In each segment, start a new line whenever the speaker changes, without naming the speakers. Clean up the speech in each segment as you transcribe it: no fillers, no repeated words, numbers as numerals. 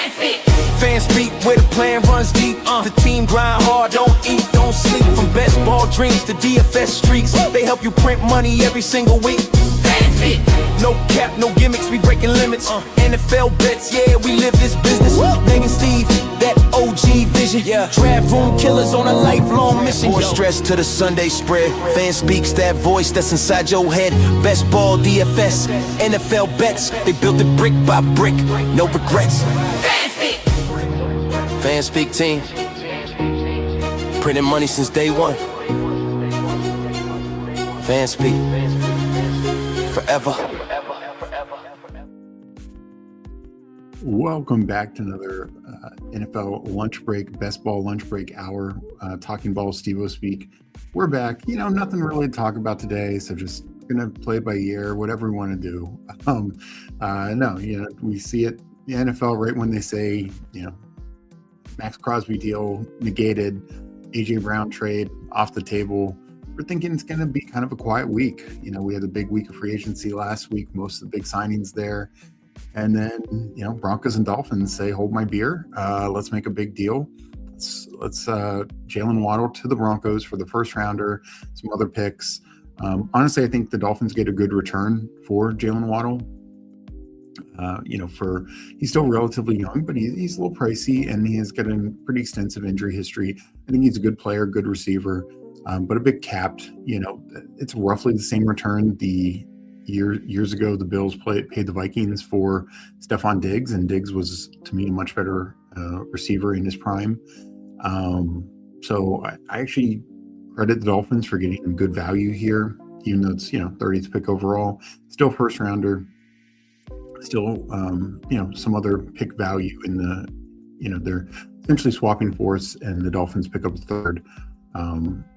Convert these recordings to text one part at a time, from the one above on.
Fanspeak, where the plan runs deep. The team grind hard, don't eat, don't sleep. From best ball dreams to DFS streaks, they help you print money every single week. Fanspeak. No cap, no gimmicks, we breaking limits. NFL bets, yeah, we live this business. Meg Steve, that OG vision. Draft room killers on a lifelong mission. More stress to the Sunday spread. Fanspeak's that voice that's inside your head. Best ball, DFS, NFL bets. They built it brick by brick, no regrets. Fanspeak team, printing money since day one. Fanspeak, forever.
Welcome back to another NFL lunch break, best ball lunch break hour, talking ball, Steve-O speak. We're back. Nothing really to talk about today, so just gonna play it by ear, whatever we want to do. We see it, the NFL, right when they say, Max Crosby deal negated, AJ Brown trade off the table. We're thinking it's going to be kind of a quiet week. We had a big week of free agency last week, most of the big signings there. And then, Broncos and Dolphins say, hold my beer. Let's make a big deal. Let's Jaylen Waddle to the Broncos for the first rounder, some other picks. Honestly, I think the Dolphins get a good return for Jaylen Waddle. He's still relatively young, but he's a little pricey, and he has got a pretty extensive injury history. I think he's a good player, good receiver, but a bit capped. It's roughly the same return the years ago the Bills paid the Vikings for Stephon Diggs, and Diggs was, to me, a much better receiver in his prime. So I actually credit the Dolphins for getting good value here, even though it's 30th pick overall, still first rounder. Still, some other pick value in the, they're essentially swapping fourths, and the Dolphins pick up a third.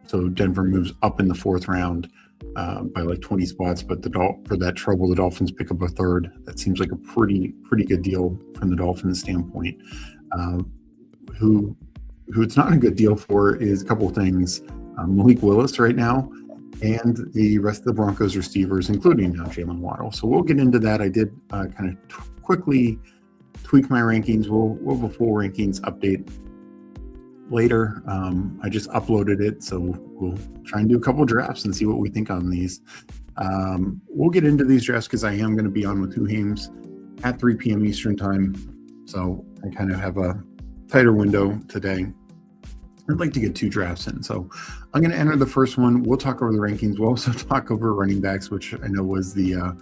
So Denver moves up in the fourth round by like 20 spots, but for that trouble, the Dolphins pick up a third. That seems like a pretty good deal from the Dolphins standpoint. Who it's not a good deal for is a couple of things. Malik Willis right now, and the rest of the Broncos receivers, including Jaylen Waddle. So we'll get into that. I did kind of quickly tweak my rankings. We'll have a full rankings update later. I just uploaded it, so we'll try and do a couple drafts and see what we think on these. We'll get into these drafts because I am going to be on with two games at 3 p.m. Eastern time. So I kind of have a tighter window today. I'd like to get two drafts in. So I'm going to enter the first one. We'll talk over the rankings. We'll also talk over running backs, which I know was the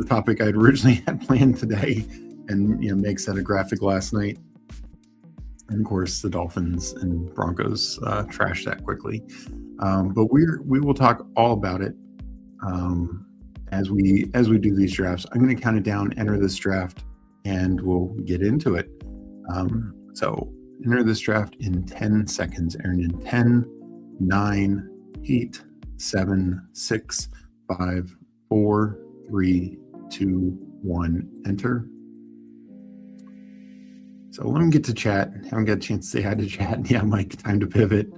topic I had originally had planned today. And, Meg sent a graphic last night. And of course, the Dolphins and Broncos trashed that quickly. But we will talk all about it as we do these drafts. I'm going to count it down, enter this draft, and we'll get into it. So enter this draft in 10 seconds. Aaron, in 10, 9, 8, 7, 6, 5, 4, 3, 2, 1. Enter. So let me get to chat. Haven't got a chance to say hi to chat. Yeah, Mike, time to pivot.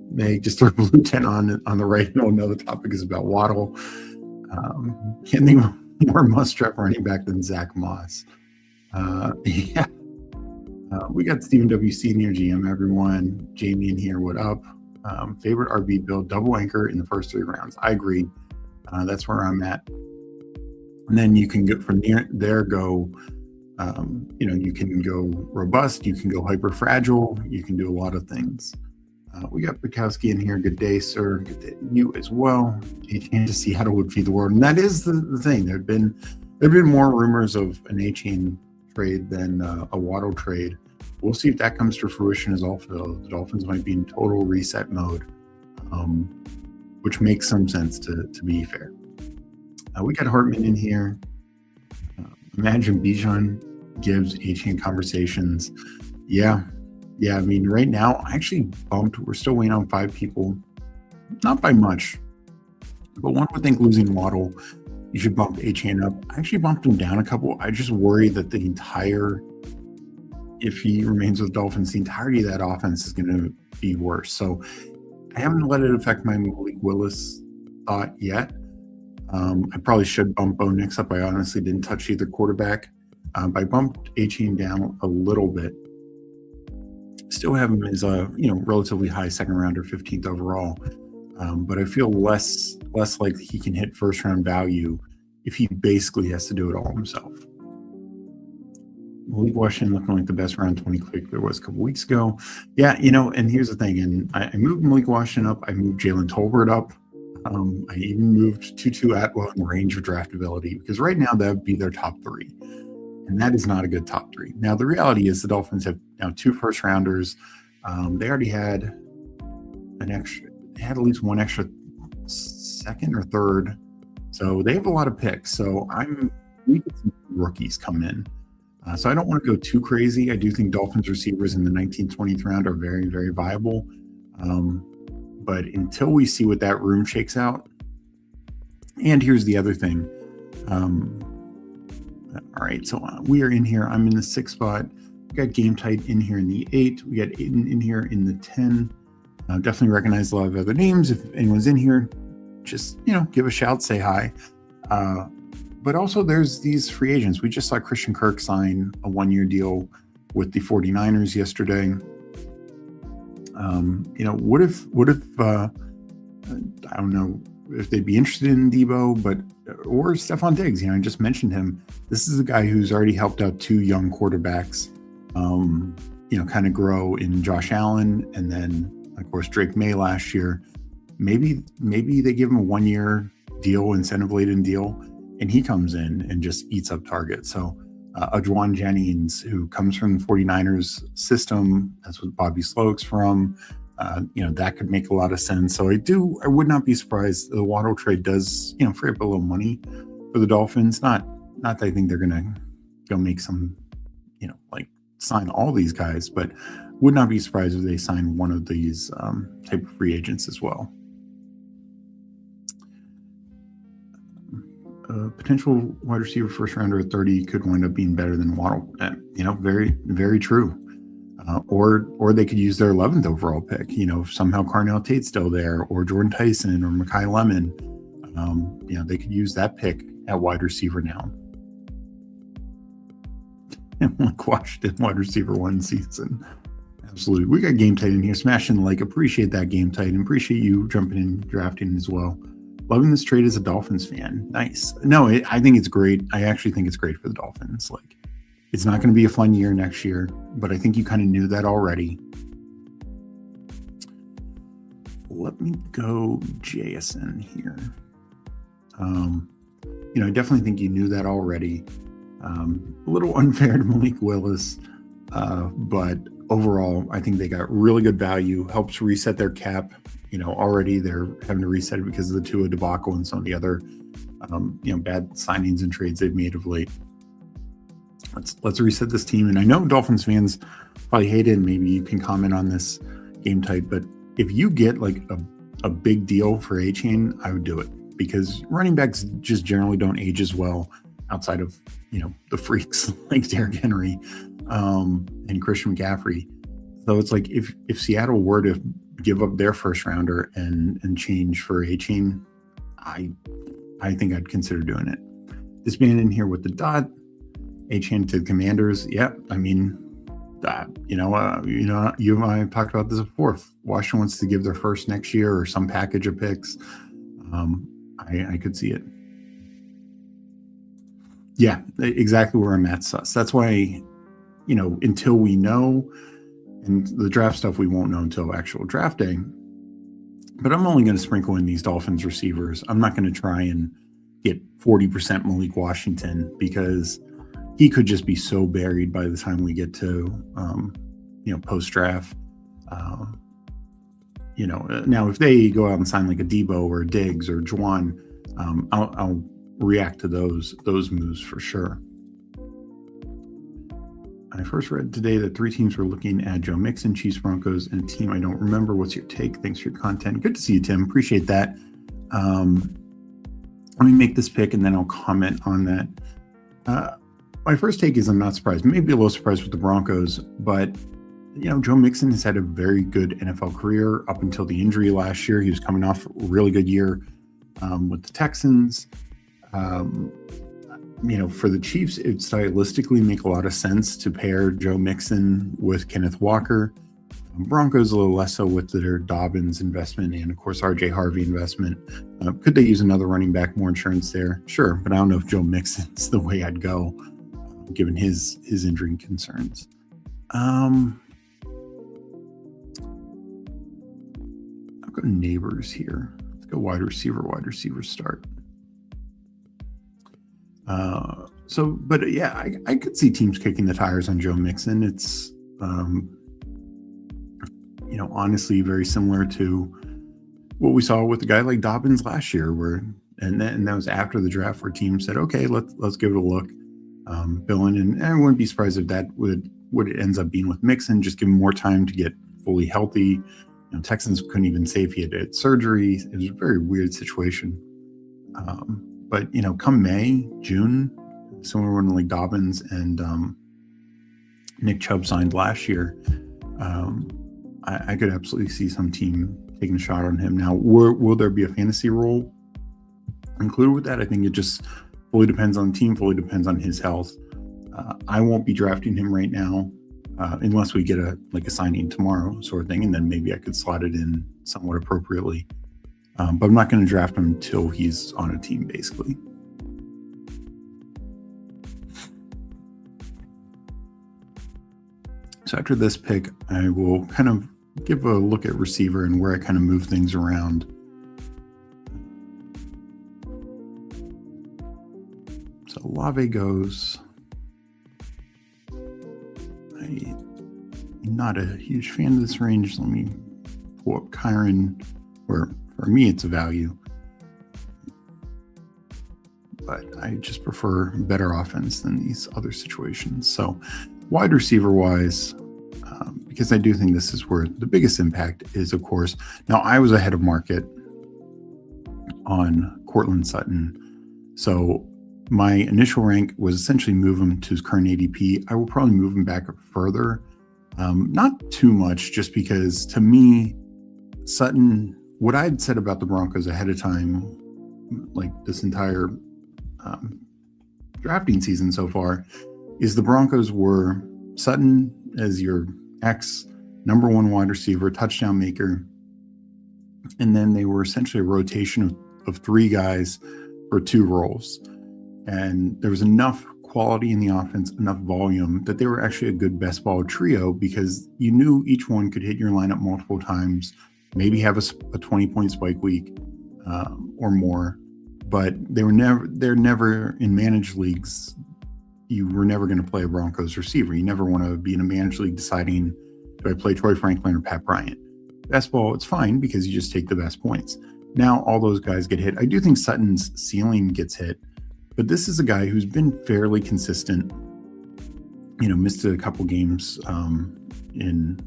Meg, just throw blue 10 on the right. No, the topic is about Waddle. Can't think of more must draft running back than Zach Moss. We got Stephen W. Senior GM, everyone. Jamie in here, what up? Favorite RB build, double anchor in the first 3 rounds. I agree. That's where I'm at. And then you can get from there, go, you can go robust, you can go hyper fragile, you can do a lot of things. We got Bukowski in here. Good day, sir. Good day to you as well. Achane to Seattle would feed the world. And that is the thing. There have been more rumors of an Achane trade than a Waddle trade. We'll see if that comes to fruition as also. The Dolphins might be in total reset mode, which makes some sense to be fair. We got Hartman in here. Imagine Bijan gives Achane conversations. Yeah. I mean, right now, I actually bumped. We're still waiting on 5 people. Not by much. But one would think losing Waddle, you should bump Achane up. I actually bumped him down a couple. I just worry that if he remains with Dolphins, the entirety of that offense is going to be worse. So I haven't let it affect my Malik Willis thought yet. I probably should bump Bo Nix up. I honestly didn't touch either quarterback. I bumped Achane down a little bit. Still have him as a relatively high second rounder, 15th overall. But I feel less like he can hit first round value if he basically has to do it all himself. Malik Washington looking like the best round 20 click there was a couple weeks ago. Yeah, and here's the thing. And I moved Malik Washington up. I moved Jalen Tolbert up. I even moved Tutu Atwell in range of draftability because right now that would be their top 3. And that is not a good top 3. Now, the reality is the Dolphins have now 2 first rounders. They already had at least one extra second or third. So they have a lot of picks. So we get some rookies come in. So I don't want to go too crazy. I do think Dolphins receivers in the 19th, 20th round are very, very viable. But until we see what that room shakes out, and here's the other thing. All right, so we are in here. I'm in the 6th spot. We got Game Tight in here in the 8. We got Aiden in here in the 10. Definitely recognize a lot of other names. If anyone's in here, just give a shout, say hi. But also there's these free agents. We just saw Christian Kirk sign a 1-year deal with the 49ers yesterday. What if I don't know if they'd be interested in Debo, or Stephon Diggs. I just mentioned him. This is a guy who's already helped out 2 young quarterbacks, kind of grow in Josh Allen, and then of course Drake May last year. Maybe they give him a 1-year deal, incentive laden deal, and he comes in and just eats up targets. So Juwan Jennings, who comes from the 49ers system, that's what Bobby Sloak's from. That could make a lot of sense. So I would not be surprised the Waddle trade does, free up a little money for the Dolphins. Not that I think they're going to go make some, sign all these guys, but would not be surprised if they sign one of these type of free agents as well. Potential wide receiver first rounder at 30 could wind up being better than Waddle. Very, very true. Or they could use their 11th overall pick. If somehow Carnell Tate's still there, or Jordan Tyson, or Mekhi Lemon. They could use that pick at wide receiver now. And Malik Washington, wide receiver 1 season. Absolutely. We got Game Tight in here. Smashing the like. Appreciate that, Game Tight. And appreciate you jumping in, drafting as well. Loving this trade as a Dolphins fan. Nice. No, I think it's great. I actually think it's great for the Dolphins. It's not going to be a fun year next year, but I think you kind of knew that already. Let me go Jason here. I definitely think you knew that already. A little unfair to Malik Willis, but overall, I think they got really good value. Helps reset their cap. Already they're having to reset it because of the Tua debacle and some of the other, bad signings and trades they've made of late. Let's reset this team. And I know Dolphins fans probably hate it, and maybe you can comment on this, Game Type, but if you get a big deal for Achane, I would do it, because running backs just generally don't age as well outside of, the freaks like Derrick Henry and Christian McCaffrey. So it's if Seattle were to give up their first rounder and change for Achane, I think I'd consider doing it. This man in here with the dot, Achane to the Commanders. Yeah, you and I have talked about this before. If Washington wants to give their first next year or some package of picks, I could see it. Yeah, exactly where I'm at, Sus. That's why, until we know, and the draft stuff we won't know until actual draft day, but I'm only going to sprinkle in these Dolphins receivers. I'm not going to try and get 40% Malik Washington, because he could just be so buried by the time we get to, post-draft. Now if they go out and sign like a Debo or a Diggs or Juwan, I'll react to those moves for sure. I first read today that 3 teams were looking at Joe Mixon, Chiefs, Broncos, and a team I don't remember. What's your take? Thanks for your content. Good to see you, Tim. Appreciate that. Let me make this pick and then I'll comment on that. My first take is I'm not surprised, maybe a little surprised with the Broncos, but Joe Mixon has had a very good NFL career up until the injury last year. He was coming off a really good year with the Texans. for the Chiefs, it would stylistically make a lot of sense to pair Joe Mixon with Kenneth Walker. Broncos a little less so with their Dobbins investment and, of course, RJ Harvey investment. Could they use another running back, more insurance there? Sure, but I don't know if Joe Mixon's the way I'd go, given his injury concerns. I'll go neighbors here. Let's go wide receiver start. But yeah, I could see teams kicking the tires on Joe Mixon. It's, honestly very similar to what we saw with a guy like Dobbins last year, and that was after the draft, where teams said, okay, let's give it a look. Billing, and I wouldn't be surprised if that what it ends up being with Mixon, just give him more time to get fully healthy. Texans couldn't even say if he had surgery. It was a very weird situation. But come May, June, someone like Dobbins and Nick Chubb signed last year. I could absolutely see some team taking a shot on him. Now, will there be a fantasy role included with that? I think it just fully depends on the team, fully depends on his health. I won't be drafting him right now unless we get a signing tomorrow sort of thing, and then maybe I could slot it in somewhat appropriately. But I'm not going to draft him until he's on a team, basically. So after this pick, I will kind of give a look at receiver and where I kind of move things around. So Olave goes. I'm not a huge fan of this range. Let me pull up Kyron, where for me it's a value. But I just prefer better offense than these other situations. So wide receiver wise, because I do think this is where the biggest impact is, of course. Now, I was ahead of market on Courtland Sutton. So my initial rank was essentially move him to his current ADP. I will probably move him back further. Not too much, just because to me, Sutton, what I'd said about the Broncos ahead of time, like this entire drafting season so far, is the Broncos were Sutton as your number one wide receiver, touchdown maker. And then they were essentially a rotation of three guys for two roles. And there was enough quality in the offense, enough volume, that they were actually a good best ball trio, because you knew each one could hit your lineup multiple times, maybe have a 20-point spike week or more. But they're never in managed leagues. You were never going to play a Broncos receiver. You never want to be in a managed league deciding, do I play Troy Franklin or Pat Bryant? Best ball, it's fine because you just take the best points. Now all those guys get hit. I do think Sutton's ceiling gets hit, but this is a guy who's been fairly consistent. Missed a couple games in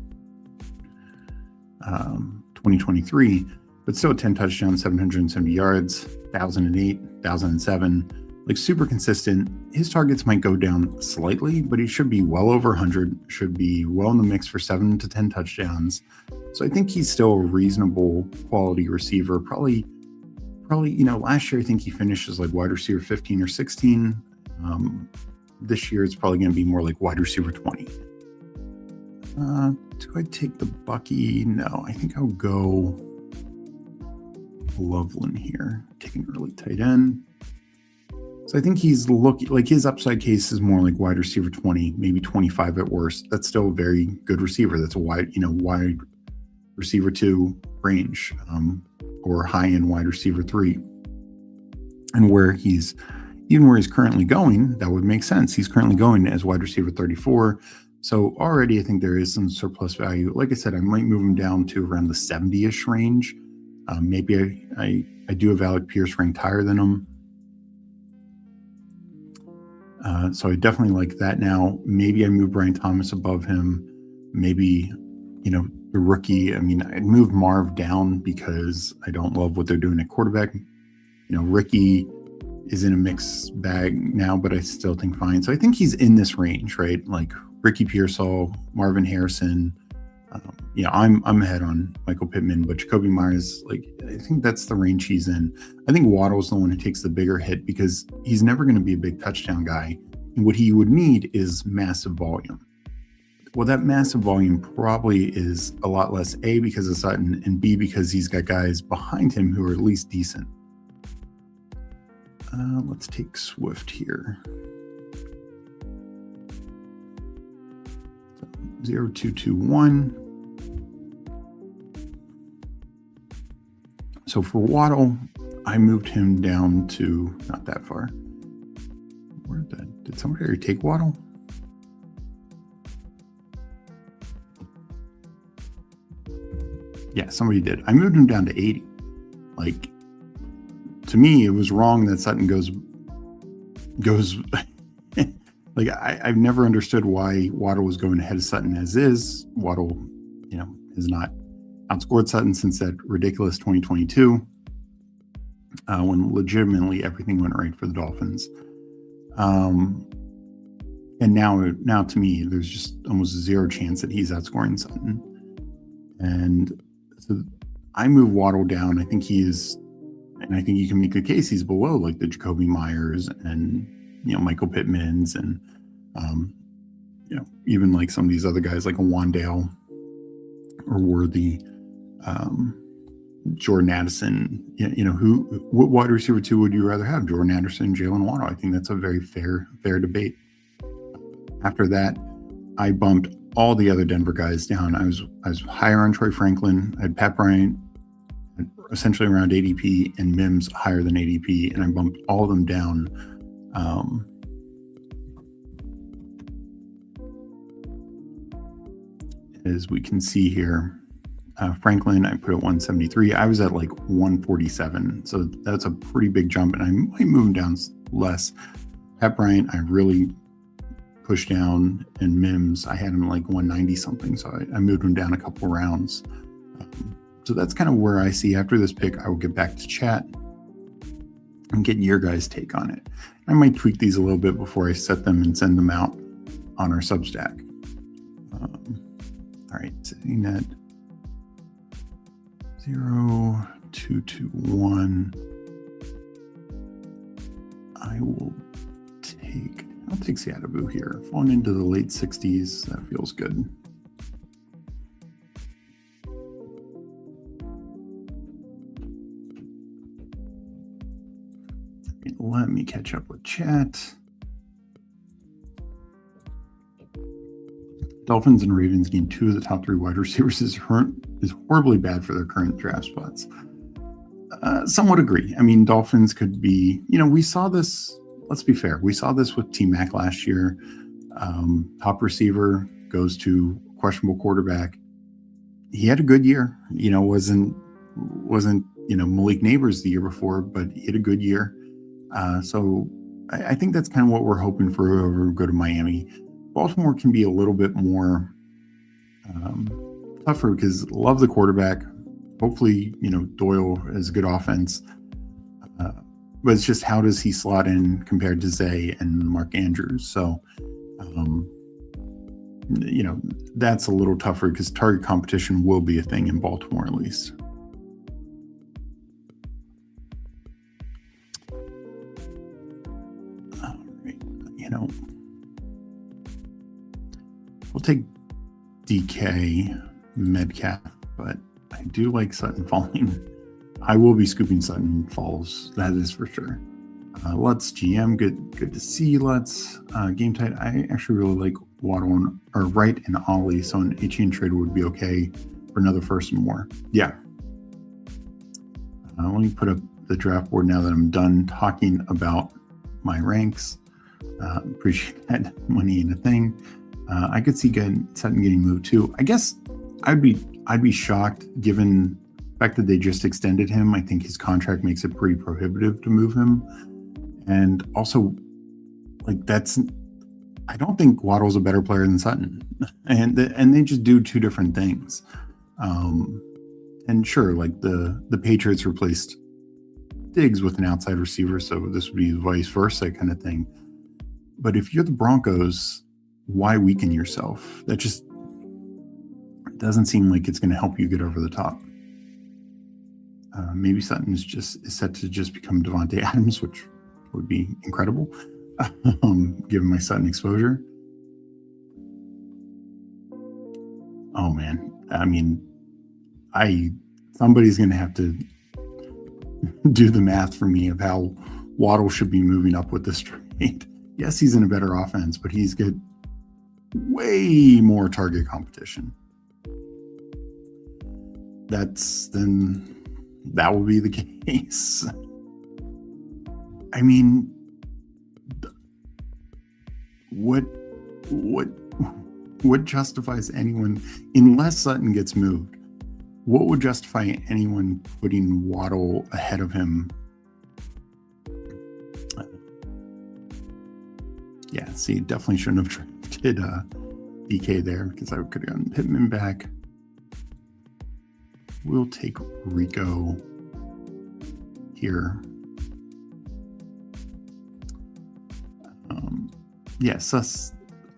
2023, but still 10 touchdowns, 770 yards, 1,008, 1,007. Super consistent. His targets might go down slightly, but he should be well over 100, should be well in the mix for 7 to 10 touchdowns. So I think he's still a reasonable quality receiver. Probably, last year I think he finished as wide receiver 15 or 16. This year it's probably going to be more like wide receiver 20. Do I take the Bucky? No, I think I'll go Loveland here. Take an early tight end. So I think he's looking his upside case is more like wide receiver 20, maybe 25 at worst. That's still a very good receiver. That's a wide receiver 2 range, or high end wide receiver 3. And where he's currently going, that would make sense. He's currently going as wide receiver 34. So already I think there is some surplus value. Like I said, I might move him down to around the 70-ish range. Maybe I do have Alec Pierce ranked higher than him. So I definitely like that now. Maybe I move Brian Thomas above him. Maybe, the rookie. I'd move Marv down because I don't love what they're doing at quarterback. Ricky is in a mixed bag now, but I still think fine. So I think he's in this range, right? Like Ricky Pearsall, Marvin Harrison, I'm ahead on Michael Pittman, but Jacoby Myers, like, I think that's the range he's in. I think Waddle's the one who takes the bigger hit because he's never going to be a big touchdown guy. And what he would need is massive volume. Well, that massive volume probably is a lot less, A, because of Sutton, and B, because he's got guys behind him who are at least decent. Let's take Swift here. 0221. So for Waddle, I moved him down to not that far. Where did somebody already take Waddle? Yeah, somebody did. I moved him down to 80. Like, to me, it was wrong that Sutton goes like, I've never understood why Waddle was going ahead of Sutton as is. Waddle, has not outscored Sutton since that ridiculous 2022 when legitimately everything went right for the Dolphins. And now to me, there's just almost zero chance that he's outscoring Sutton. And so I move Waddle down. I think he is, and I think you can make a case he's below like the Jacoby Myers and Michael Pittman's and even like some of these other guys like a Wandale or Worthy, Jordan Addison. What wide receiver 2 would you rather have, Jordan Addison, Jaylen Waddle? I think that's a very fair debate. After that, I bumped all the other Denver guys down. I was higher on Troy Franklin. I had Pat Bryant essentially around ADP and Mims higher than ADP, and I bumped all of them down. As we can see here, Franklin, I put at 173. I was at like 147, so that's a pretty big jump, and I might move him down less. Pat Bryant, I really pushed down, and Mims, I had him like 190 something, so I moved him down a couple rounds. So that's kind of where I see after this pick. I will get back to chat and get your guys' take on it. I might tweak these a little bit before I set them and send them out on our Substack. All right, setting that 0221. I'll take SKATTEBO here. Falling into the late 60s, that feels good. Let me catch up with chat. Dolphins and Ravens gain 2 of the top 3 wide receivers is horribly bad for their current draft spots. Somewhat agree. I mean, Dolphins could be, we saw this, let's be fair, we saw this with T-Mac last year. Top receiver goes to questionable quarterback. He had a good year, wasn't Malik Neighbors the year before, but he had a good year. So I think that's kind of what we're hoping for whoever we go to Miami. Baltimore can be a little bit more tougher because love the quarterback. Hopefully, Doyle has a good offense. But it's just how does he slot in compared to Zay and Mark Andrews? So, that's a little tougher because target competition will be a thing in Baltimore at least. All right, we'll take DK Metcalf, but I do like Sutton falling. I will be scooping Sutton falls, that is for sure. Lutz GM, good to see Lutz. Game tight, I actually really like Waddle or Wright and Ollie, so an Achane trade would be okay for another first and more. Yeah. Let me put up the draft board now that I'm done talking about my ranks. Appreciate that money in a thing. I could see Sutton getting moved too. I guess I'd be shocked given the fact that they just extended him. I think his contract makes it pretty prohibitive to move him. And also, I don't think Waddle's a better player than Sutton. And they just do two different things. And sure, like the Patriots replaced Diggs with an outside receiver, so this would be vice versa kind of thing. But if you're the Broncos, why weaken yourself? That doesn't seem like it's going to help you get over the top. Maybe Sutton is set to just become Devontae Adams, which would be incredible, given my Sutton exposure. Oh man, I mean, somebody's going to have to do the math for me of how Waddle should be moving up with this trade. Yes, he's in a better offense, but he's got way more target competition. That will be the case. I mean, what justifies anyone, unless Sutton gets moved, what would justify anyone putting Waddle ahead of him? Yeah, see, definitely shouldn't have drafted DK there, because I could have gotten Pittman back. We'll take Rico here. Yes,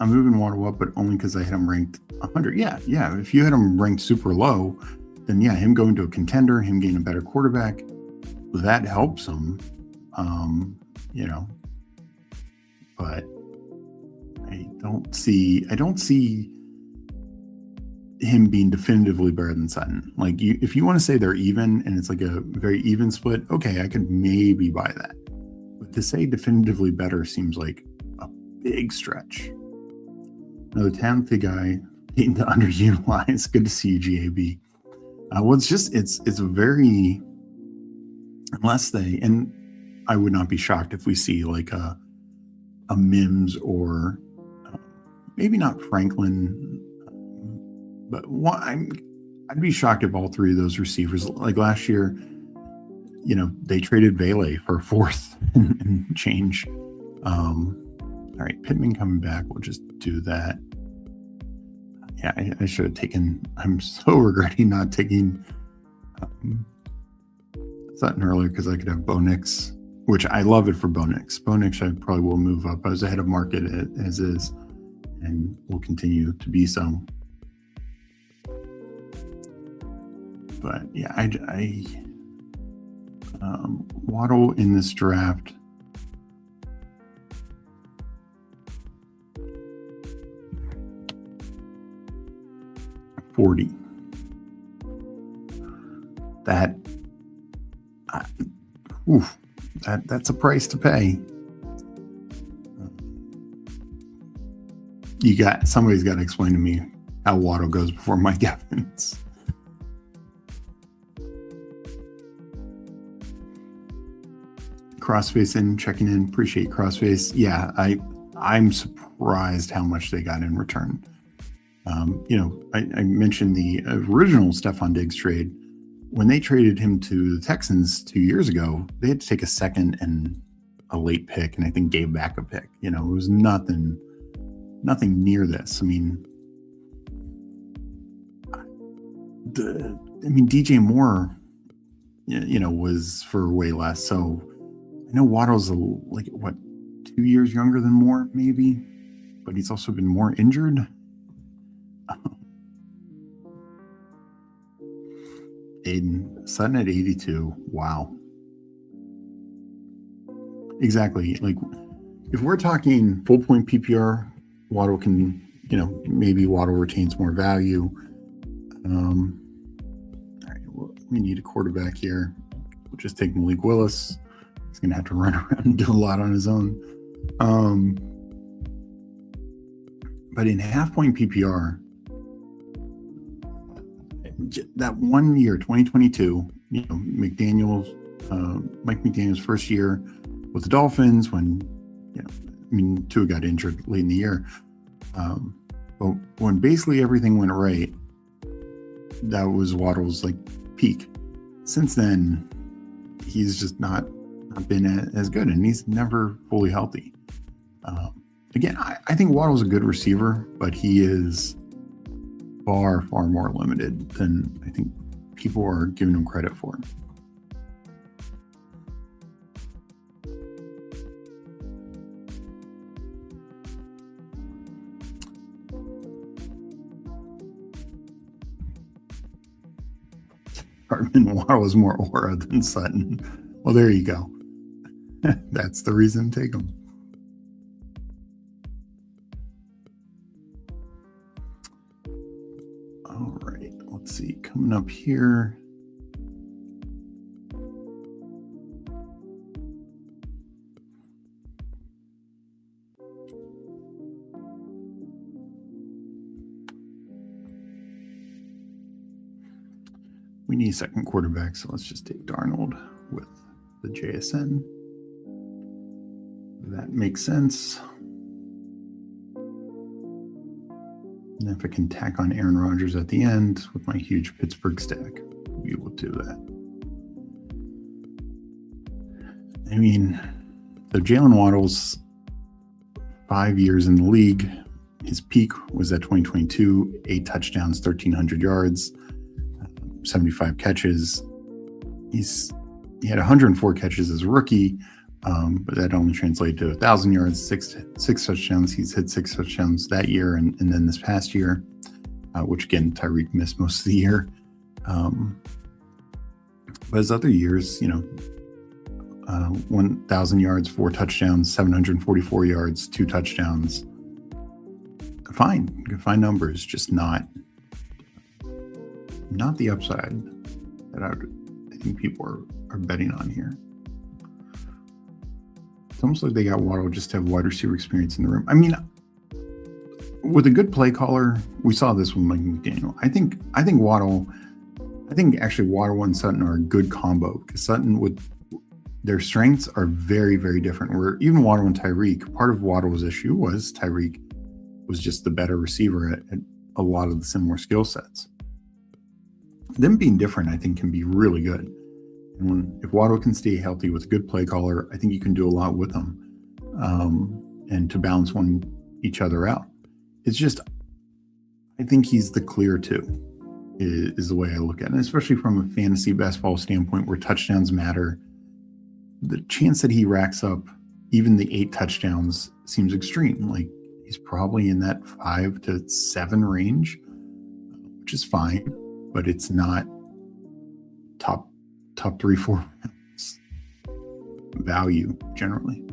I'm moving Waddle up, but only because I had him ranked 100. Yeah. If you had him ranked super low, then yeah, him going to a contender, him getting a better quarterback, that helps him. But I don't see him being definitively better than Sutton. Like, if you want to say they're even and it's like a very even split, okay, I could maybe buy that. But to say definitively better seems like a big stretch. Another talented guy being underutilized. Good to see you, GAB. Well, it's a very, unless they, and I would not be shocked if we see like a Mims or maybe not Franklin, but I'd be shocked if all three of those receivers, like last year, they traded Vele for a fourth and change. All right, Pittman coming back. We'll just do that. Yeah, I should have taken. I'm so regretting not taking Sutton earlier, because I could have Bo Nix, which I love it for Bo Nix. Bo Nix, I probably will move up. I was ahead of market as is, and will continue to be so. But yeah, I Waddle in this draft. $40. That's a price to pay. Somebody's got to explain to me how Waddle goes before Mike Evans. Crossface checking in. Appreciate Crossface. Yeah, I'm surprised how much they got in return. I mentioned the original Stephon Diggs trade. When they traded him to the Texans 2 years ago, they had to take a second and a late pick, and I think gave back a pick. It was nothing near this. I mean, DJ Moore, was for way less. So I know Waddle's 2 years younger than Moore, maybe, but he's also been more injured. Aiden Sutton at 82. Wow. Exactly. Like, if we're talking full point PPR, Waddle can, maybe Waddle retains more value. All right, we need a quarterback here. We'll just take Malik Willis. He's going to have to run around and do a lot on his own. But in half point PPR, that 1 year, 2022, Mike McDaniel's first year with the Dolphins, when Tua got injured late in the year, but when basically everything went right, that was Waddle's peak. Since then, he's just not been as good, and he's never fully healthy. Again, I think Waddle's a good receiver, but he is far, far more limited than I think people are giving him credit for. Hartman Waddle is more aura than Sutton. Well, there you go. That's the reason to take him. All right, let's see. Coming up here. We need a second quarterback, so let's just take Darnold with the JSN. That makes sense. And if I can tack on Aaron Rodgers at the end with my huge Pittsburgh stack, we will do that. I mean, so Jaylen Waddle's 5 years in the league. His peak was at 2022, 8 touchdowns, 1,300 yards, 75 catches. He had 104 catches as a rookie, but that only translated to 1,000 yards, six touchdowns. He's hit 6 touchdowns that year and then this past year, which again, Tyreek missed most of the year. But his other years, 1,000 yards, 4 touchdowns, 744 yards, 2 touchdowns. Fine numbers, just not the upside that I think people are betting on here. It's almost like they got Waddle just to have wide receiver experience in the room. I mean, with a good play caller, we saw this with Mike McDaniel. I think Waddle and Sutton are a good combo because Sutton with their strengths are very, very different. Where even Waddle and Tyreek, part of Waddle's issue was Tyreek was just the better receiver at a lot of the similar skill sets. Them being different, I think, can be really good. And if Waddle can stay healthy with a good play caller, I think you can do a lot with them, and to balance each other out. It's just, I think he's the clear 2, is the way I look at it, and especially from a fantasy best ball standpoint where touchdowns matter. The chance that he racks up even the 8 touchdowns seems extreme. Like, he's probably in that 5 to 7 range, which is fine, but it's not top 3, 4 value generally.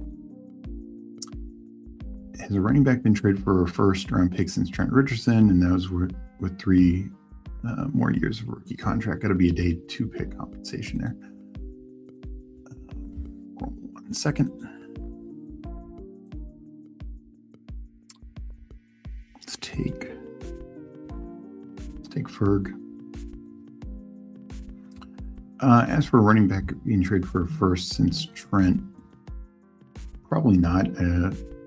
Has a running back been traded for a first-round pick since Trent Richardson, and that was with 3 more years of rookie contract? Got to be a day 2 pick compensation there. 1 second. Let's take Ferg. As for running back being traded for a first since Trent, probably not.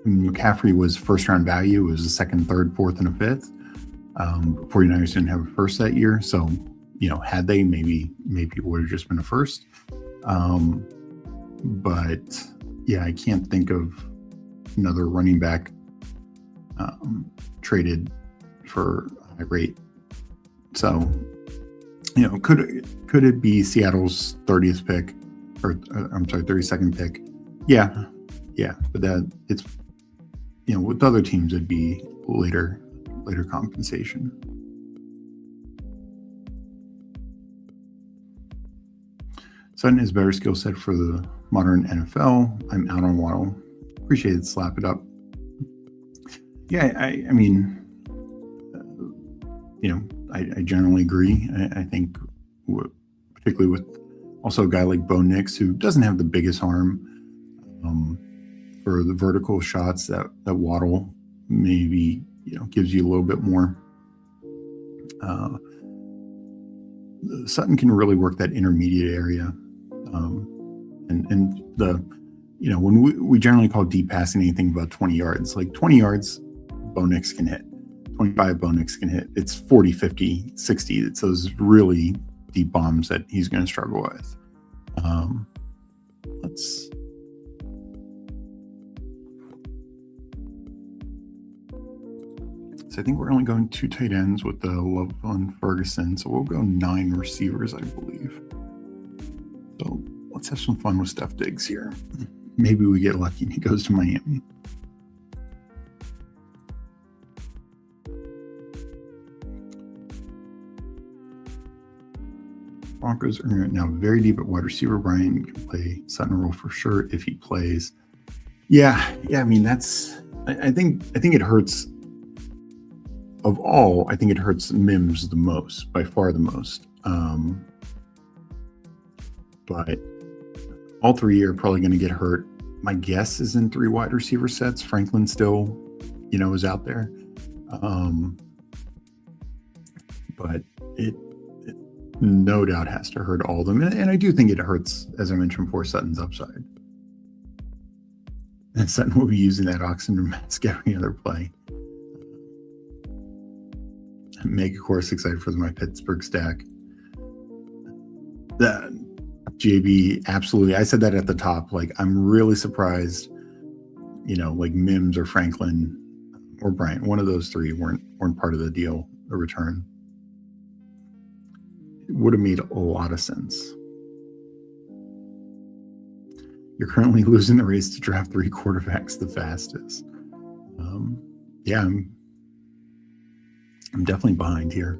McCaffrey was first round value. It was a second, third, fourth, and a fifth. 49ers didn't have a first that year. So, had they, maybe it would have just been a first. But yeah, I can't think of another running back traded for a high rate. So, could it be Seattle's 30th pick, or 32nd pick? Yeah, but that it's with other teams it'd be later compensation. Sutton is better skill set for the modern NFL. I'm out on Waddle. Appreciate it. Slap it up. Yeah, I mean, I generally agree. I think, particularly with also a guy like Bo Nix, who doesn't have the biggest arm for the vertical shots that Waddle maybe gives you a little bit more. Sutton can really work that intermediate area, and the when we generally call deep passing anything about 20 yards, like 20 yards, Bo Nix can hit. 25 Bo Nix can hit. It's 40, 50, 60. It's those really deep bombs that he's going to struggle with. So I think we're only going 2 tight ends with the love on Ferguson. So we'll go 9 receivers, I believe. So let's have some fun with Steph Diggs here. Maybe we get lucky and he goes to Miami. Broncos are now very deep at wide receiver. Bryant can play Sutton role for sure if he plays. Yeah. I mean, that's. I think it hurts. Of all, I think it hurts Mims the most, by far the most. But all three are probably going to get hurt. My guess is in 3 wide receiver sets. Franklin still, is out there. But it no doubt has to hurt all of them. And I do think it hurts, as I mentioned before, Sutton's upside. And Sutton will be using that oxygen mask every other play. Meg, of course, excited for my Pittsburgh stack. The JB, absolutely. I said that at the top. Like, I'm really surprised, like Mims or Franklin or Bryant, one of those 3 weren't part of the deal, the return. It would have made a lot of sense. You're currently losing the race to draft 3 quarterbacks the fastest. Yeah, I'm definitely behind here.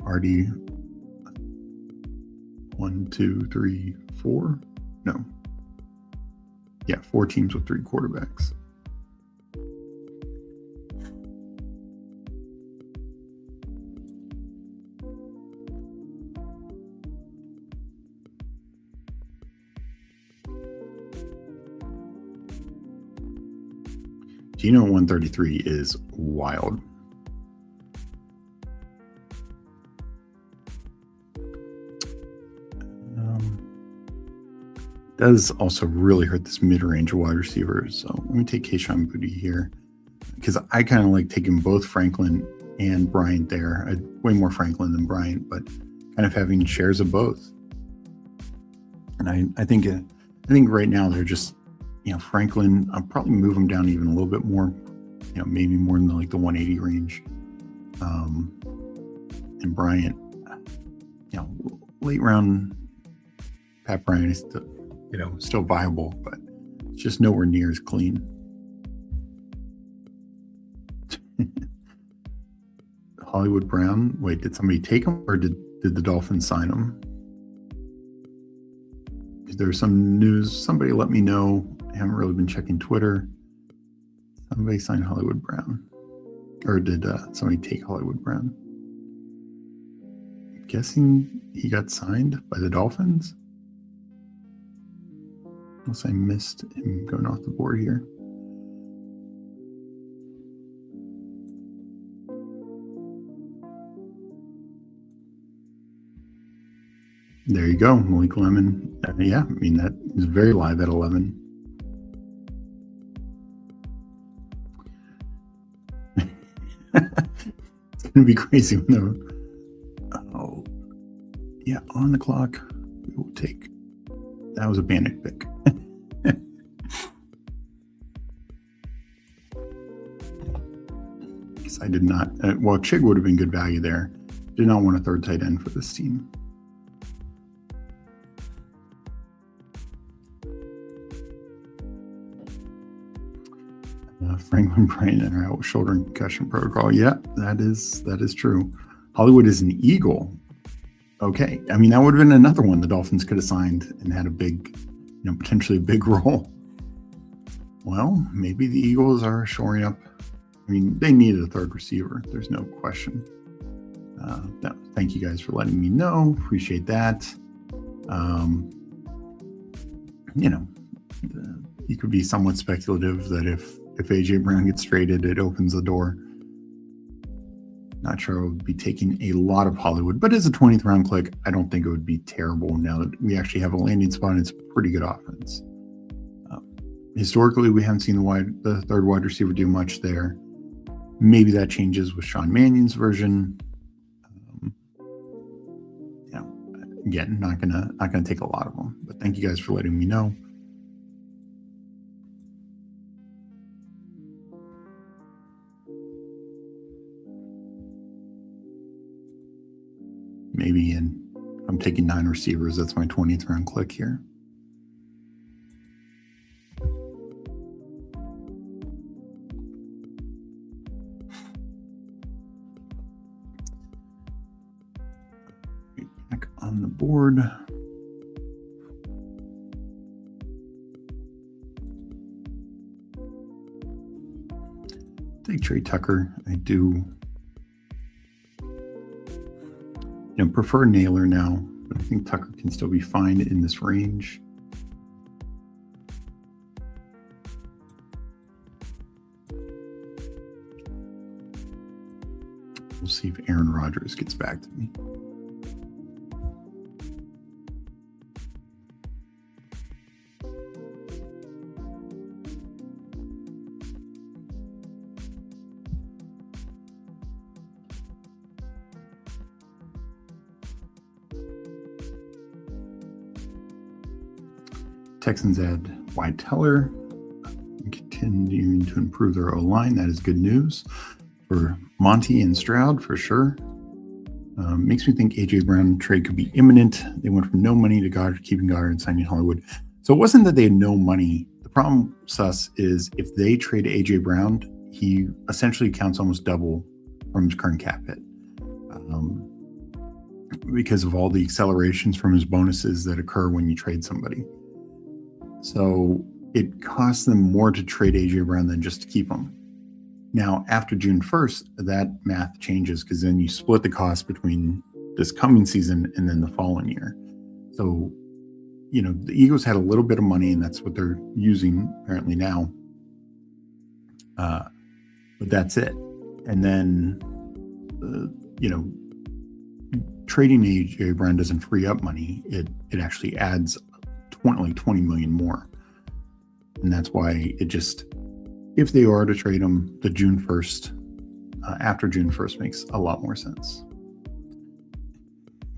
Already 1, 2, 3, 4. No. Yeah, 4 teams with 3 quarterbacks. Geno 133 is wild. Does also really hurt this mid-range wide receivers. So let me take Kayshon Boutte here, because I kind of like taking both Franklin and Bryant there. Way more Franklin than Bryant, but kind of having shares of both. And I think right now they're just, Franklin, I'll probably move them down even a little bit more, maybe more in the 180 range. And Bryant, late round Pat Bryant is still viable, but it's just nowhere near as clean. Hollywood Brown. Wait, did somebody take him, or did the Dolphins sign him? Is there some news? Somebody let me know. I haven't really been checking Twitter. Somebody signed Hollywood Brown, or did somebody take Hollywood Brown? I'm guessing he got signed by the Dolphins. Unless I missed him going off the board here. There you go, Malik Lemon. Yeah, I mean, that is very live at 11. It's going to be crazy when on the clock. We will take. That was a Bannock pick. Because I did not. Chig would have been good value there. Did not want a 3rd tight end for this team. Franklin Bryant and our shoulder and concussion protocol. Yeah, that is true. Hollywood is an Eagle. Okay, I mean, that would have been another one the Dolphins could have signed and had a big, potentially a big role. Well, maybe the Eagles are shoring up. I mean, they needed a 3rd receiver. There's no question. Thank you guys for letting me know. Appreciate that. You could be somewhat speculative that if AJ Brown gets traded, it opens the door. Not sure I would be taking a lot of Hollywood, but as a 20th round click, I don't think it would be terrible now that we actually have a landing spot and it's a pretty good offense. Historically, we haven't seen the 3rd wide receiver do much there. Maybe that changes with Sean Mannion's version. Again, not gonna take a lot of them, but thank you guys for letting me know. Maybe I'm taking 9 receivers. That's my 20th round click here. Back on the board. Take Trey Tucker. I do, prefer Naylor now, but I think Tucker can still be fine in this range. We'll see if Aaron Rodgers gets back to me. Texans add Wyatt Teller, continuing to improve their O-line. That is good news for Monty and Stroud for sure. Makes me think A.J. Brown trade could be imminent. They went from no money to Goddard, keeping Goddard and signing Hollywood. So it wasn't that they had no money. The problem, Sus, is if they trade A.J. Brown, he essentially counts almost double from his current cap hit. Because of all the accelerations from his bonuses that occur when you trade somebody. So it costs them more to trade A.J. Brown than just to keep him. Now, after June 1st, that math changes because then you split the cost between this coming season and then the following year. So, the Eagles had a little bit of money, and that's what they're using apparently now. But that's it. And then, trading A.J. Brown doesn't free up money. It actually adds 20 million more. And that's why it just, if they are to trade him, the June 1st, after June 1st makes a lot more sense.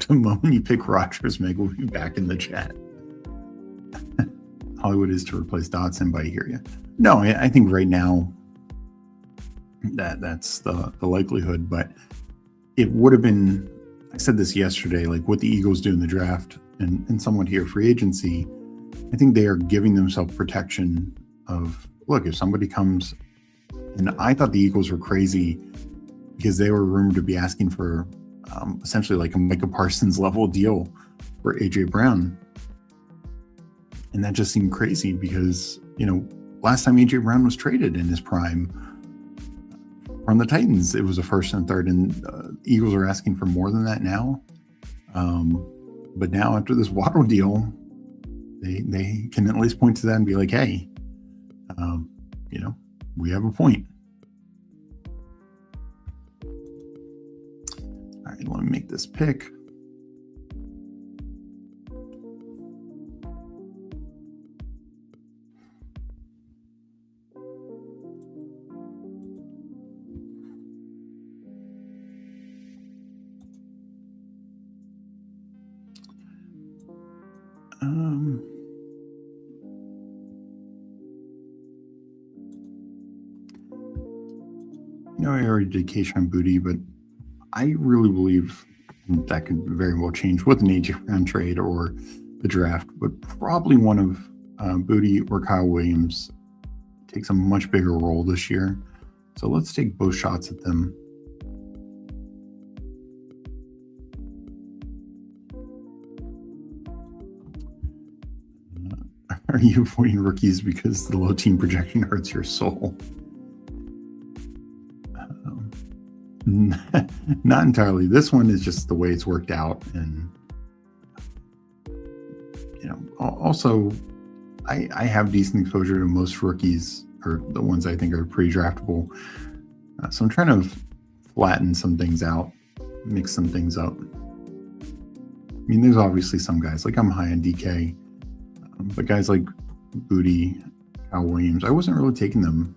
The moment you pick Rodgers, Meg will be back in the chat. Hollywood is to replace Dotson, but I hear you. No, I think right now that's the likelihood, but it would have been, I said this yesterday, like what the Eagles do in the draft and somewhat here free agency, I think they are giving themselves protection of, look, if somebody comes, and I thought the Eagles were crazy because they were rumored to be asking for essentially like a Micah Parsons level deal for A.J. Brown. And that just seemed crazy because, last time A.J. Brown was traded in his prime from the Titans, it was a first and third, and Eagles are asking for more than that now. But now after this Waddle deal, they can at least point to that and be like, hey, we have a point. All right, let me make this pick. I already did Keyshawn Boutte, but I really believe that could very well change with an A.J. Brown trade or the draft, but probably one of Boutte or Kyle Williams takes a much bigger role this year. So let's take both shots at them. Are you avoiding rookies because the low team projection hurts your soul? Not entirely. This one is just the way it's worked out, and also I have decent exposure to most rookies, or the ones I think are pretty draftable. So I'm trying to flatten some things out, mix some things up. I mean, there's obviously some guys, like I'm high on DK, but guys like Boutte, Kyle Williams, I wasn't really taking them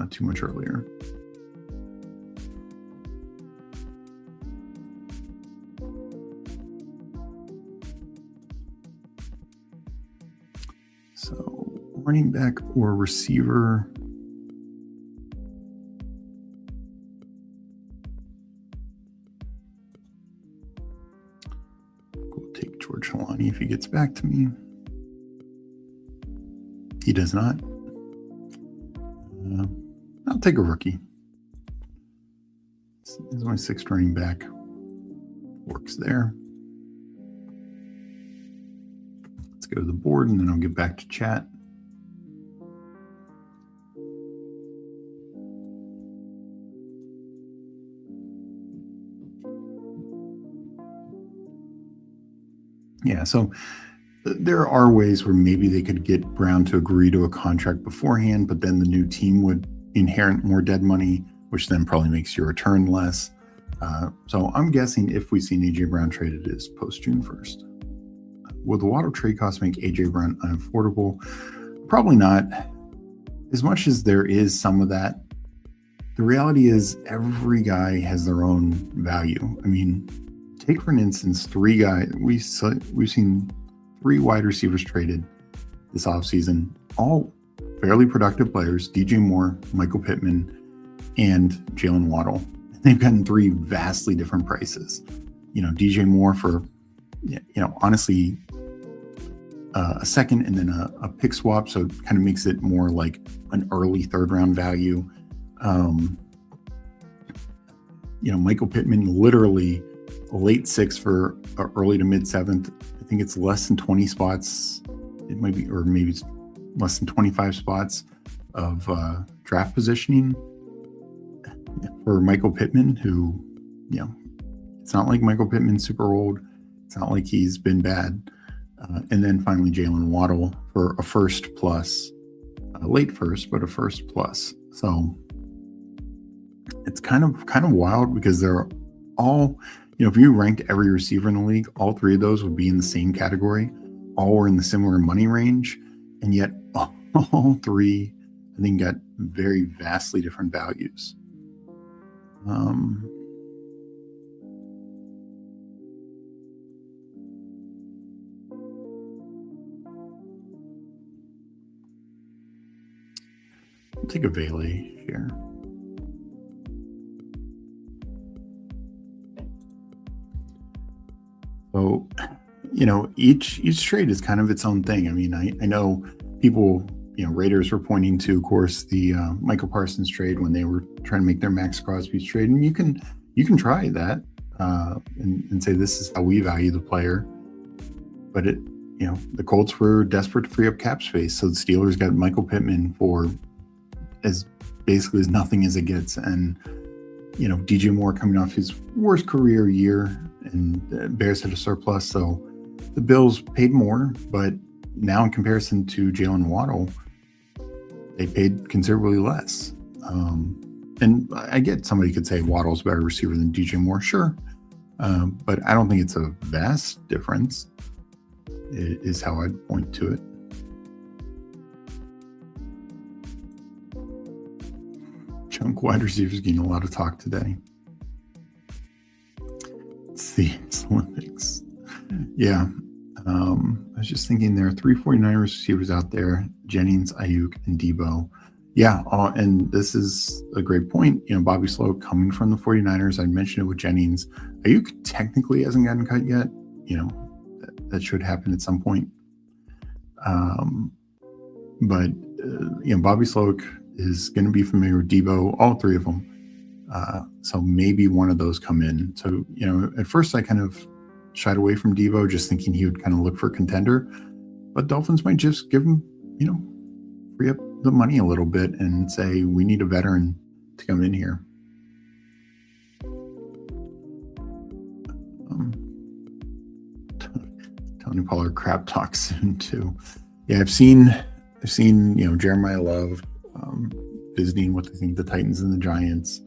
too much earlier. So running back or receiver. We'll take George Holani if he gets back to me. He does not. I'll take a rookie. This is my sixth running back. Works there. go to the board and then I'll get back to chat. Yeah, so there are ways where maybe they could get Brown to agree to a contract beforehand, but then the new team would inherit more dead money, which then probably makes your return less. So I'm guessing if we see an A.J. Brown traded, it is post-June 1st. Will the Waddle trade cost make A.J. Brown unaffordable? Probably not. As much as there is some of that, the reality is every guy has their own value. I mean, take for an instance, three guys. We've seen 3 wide receivers traded this offseason, all fairly productive players: DJ Moore, Michael Pittman, and Jaylen Waddle. They've gotten 3 vastly different prices. DJ Moore for, honestly, a second and then a pick swap, so it kind of makes it more like an early 3rd round value. Michael Pittman, literally a late 6th for early to mid 7th. I think it's less than 20 spots. It might be, or maybe it's less than 25 spots of draft positioning for Michael Pittman, who, it's not like Michael Pittman's super old. It's not like he's been bad. And then finally Jaylen Waddle for a first plus, late first, but a first plus. So it's kind of wild because they're all, if you ranked every receiver in the league, all 3 of those would be in the same category. All were in the similar money range, and yet all 3, I think, got very vastly different values. I'll take a Vele here. So, each trade is kind of its own thing. I mean, I know people, Raiders were pointing to, of course, the Michael Parsons trade when they were trying to make their Max Crosby's trade, and you can try that and say this is how we value the player. But the Colts were desperate to free up cap space, so the Steelers got Michael Pittman for as basically as nothing as it gets, and DJ Moore coming off his worst career year, and Bears had a surplus, so the Bills paid more. But now in comparison to Jaylen Waddle, they paid considerably less. And I get somebody could say Waddle's a better receiver than DJ Moore, sure, but I don't think it's a vast difference, is how I'd point to it. Chunk wide receivers getting a lot of talk today. It's the Olympics. Yeah. I was just thinking there are 3 49ers receivers out there: Jennings, Ayuk, and Debo. Yeah. And this is a great point. Bobby Slow coming from the 49ers. I mentioned it with Jennings. Ayuk technically hasn't gotten cut yet. That should happen at some point. But Bobby Slow is going to be familiar with Debo, all 3 of them. So maybe one of those come in. So, at first I kind of shied away from Debo, just thinking he would kind of look for a contender. But Dolphins might just give him, free up the money a little bit and say, we need a veteran to come in here. Tony Pollard crap talk soon too. Yeah, I've seen Jeremiah Love visiting with, I think, the Titans and the Giants,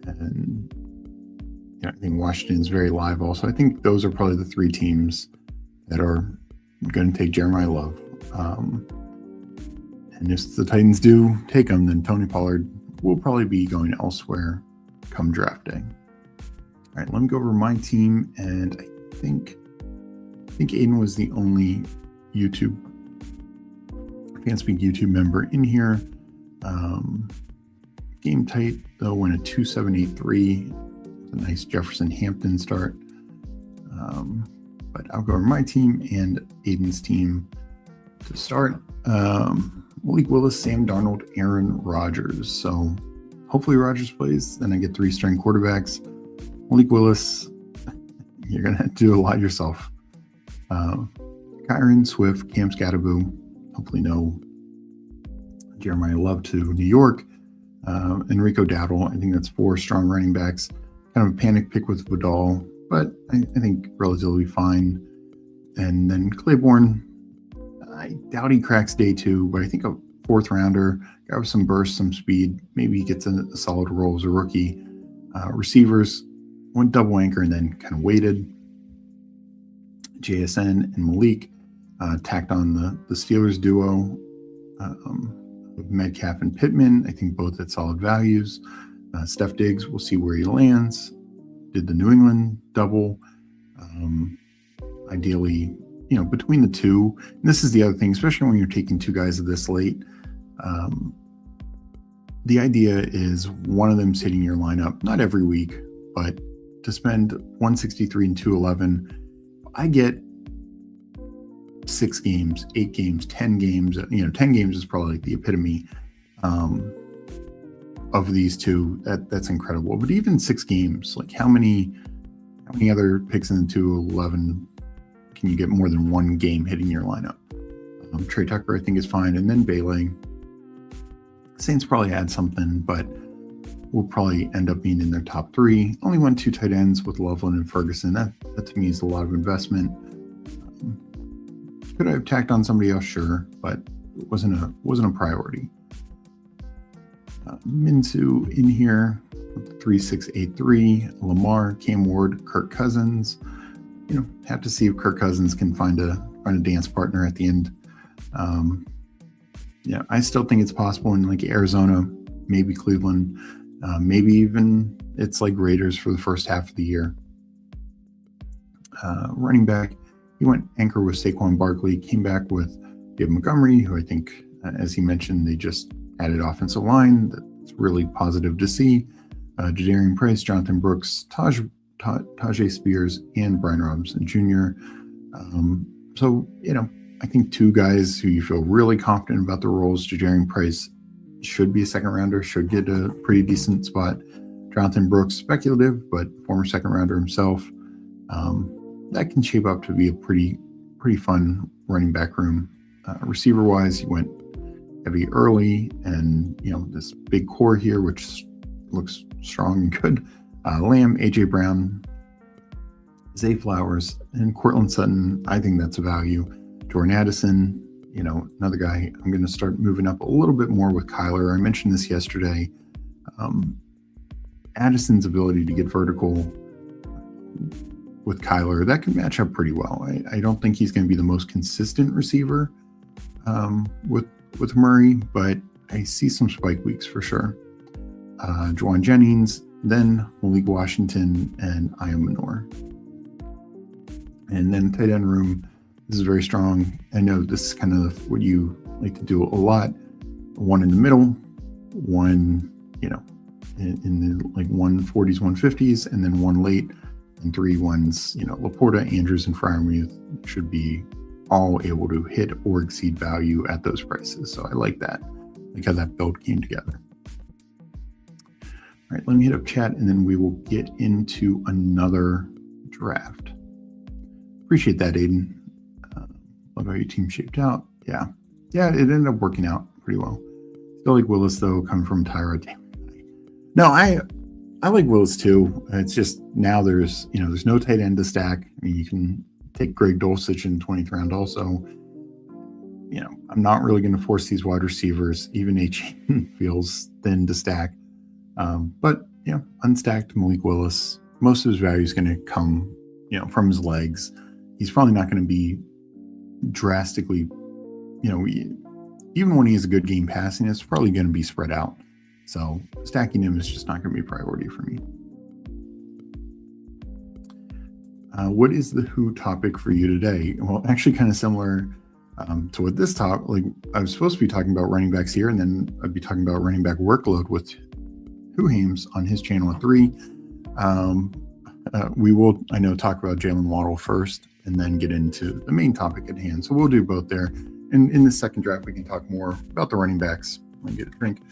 and I think Washington's very live also. I think those are probably the 3 teams that are going to take Jeremiah Love. And if the Titans do take him, then Tony Pollard will probably be going elsewhere come draft day. All right, let me go over my team, and I think Aiden was the only Fanspeak YouTube member in here. Game tight though, went a 2.783. A nice Jefferson Hampton start. But I'll go over my team and Aiden's team to start. Malik Willis, Sam Darnold, Aaron Rodgers. So hopefully Rodgers plays, then I get 3 starting quarterbacks. Malik Willis, you're gonna have to do a lot yourself. Kyron Swift, Cam SKATTEBO, hopefully no Jeremiah Love to New York, Enrico Dowdle. I think that's 4 strong running backs. Kind of a panic pick with Waddle, but I think relatively fine. And then Claiborne, I doubt he cracks day 2, but I think a 4th rounder, guy with some burst, some speed. Maybe he gets a solid role as a rookie. Receivers, went double anchor and then kind of waited. JSN and Malik tacked on the Steelers duo of Metcalf and Pittman. I think both at solid values. Steph Diggs, we'll see where he lands. Did the New England double. Ideally, between the two. And this is the other thing, especially when you're taking 2 guys this late. The idea is one of them's hitting your lineup, not every week, but to spend 163 and 211, I get 6 games, 8 games, 10 games. 10 games is probably like the epitome of these two. That's incredible. But even 6 games, like how many other picks in the 211 can you get more than 1 game hitting your lineup? Trey Tucker, I think, is fine, and then Bailey. Saints probably add something, but will probably end up being in their top 3. Only won 2 tight ends with Loveland and Ferguson. That to me is a lot of investment. Could I have tacked on somebody else? Sure, but it wasn't a priority. Minshew in here with 3-6-8-3. Lamar, Cam Ward, Kirk Cousins. Have to see if Kirk Cousins can find a dance partner at the end. I still think it's possible in like Arizona, maybe Cleveland, maybe even it's like Raiders for the first half of the year. Running back, he went anchor with Saquon Barkley, came back with David Montgomery, who I think, as he mentioned, they just added offensive line. That's really positive to see. Jadarian Price, Jonathan Brooks, Tajay Spears, and Brian Robinson Jr. I think 2 guys who you feel really confident about the roles. Jadarian Price should be a 2nd rounder, should get a pretty decent spot. Jonathan Brooks, speculative, but former 2nd rounder himself. That can shape up to be a pretty fun running back room. Receiver wise, he went heavy early, and this big core here, which looks strong and good. Lamb, AJ Brown, Zay Flowers, and Courtland Sutton. I think that's a value. Jordan Addison, another guy I'm going to start moving up a little bit more with Kyler. I mentioned this yesterday. Addison's ability to get vertical with Kyler, that can match up pretty well. I don't think he's going to be the most consistent receiver with Murray, but I see some spike weeks for sure. Juwan Jennings, then Malik Washington, and Manor. And then tight end room, this is very strong. I know this is kind of what you like to do a lot. 1 in the middle, 1, in the like 140s, 150s, and then 1 late, and 3 ones. Laporta, Andrews, and Freiermuth should be all able to hit or exceed value at those prices. So I like that. I like how that build came together. All right, let me hit up chat, and then we will get into another draft. Appreciate that, Aiden. Love how your team shaped out. Yeah, it ended up working out pretty well. Still like Willis, though, coming from Tyrod. No, I like Willis too. It's just now there's no tight end to stack. I mean, you can take Greg Dulcich in the 20th round also. I'm not really going to force these wide receivers. Even Achane feels thin to stack. But unstacked Malik Willis. Most of his value is going to come, from his legs. He's probably not going to be drastically, even when he has a good game passing, it's probably going to be spread out. So stacking him is just not going to be a priority for me. What is the who topic for you today? Well, actually kind of similar to what this talk, like I was supposed to be talking about running backs here, and then I'd be talking about running back workload with Who Hames on his channel at 3. We will, I know, talk about Jaylen Waddle first and then get into the main topic at hand. So we'll do both there. And in the second draft, we can talk more about the running backs. Let me get a drink.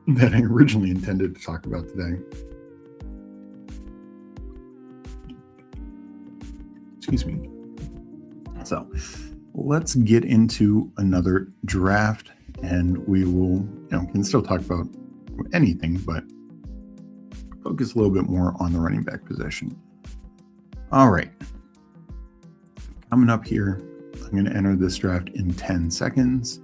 That I originally intended to talk about today. Excuse Excuse me. So let's get into another draft, and we will, can still talk about anything, but focus a little bit more on the running back position. All right. Coming up here, I'm going to enter this draft in 10 seconds.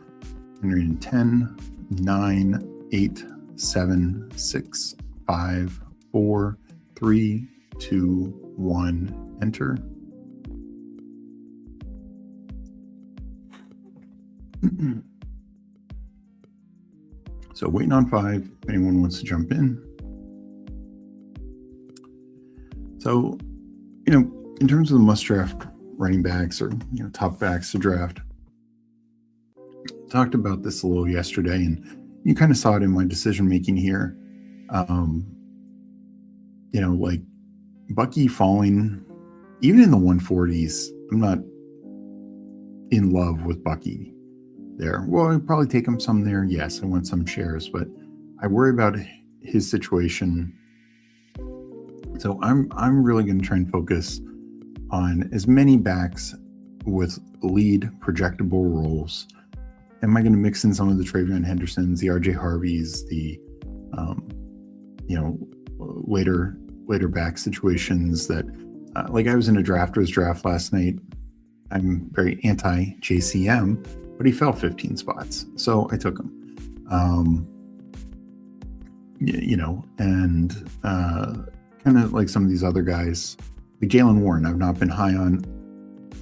Entering in 10, 9, 8, 7, 6, 5, 4, 3, 2, 1, enter. So waiting on 5, if anyone wants to jump in. So, in terms of the must draft running backs or, top backs to draft, I talked about this a little yesterday, and you kind of saw it in my decision making here. Like Bucky falling, even in the 140s, I'm not in love with Bucky there. Well, I'd probably take him some there. Yes, I want some shares, but I worry about his situation. So I'm really going to try and focus on as many backs with lead projectable roles. Am I going to mix in some of the Travion Hendersons, the RJ Harveys, the later back situations that like I was in a drafters draft last night. I'm very anti JCM, but he fell 15 spots, so I took him. And kind of like some of these other guys, like Jaylen Warren, I've not been high on.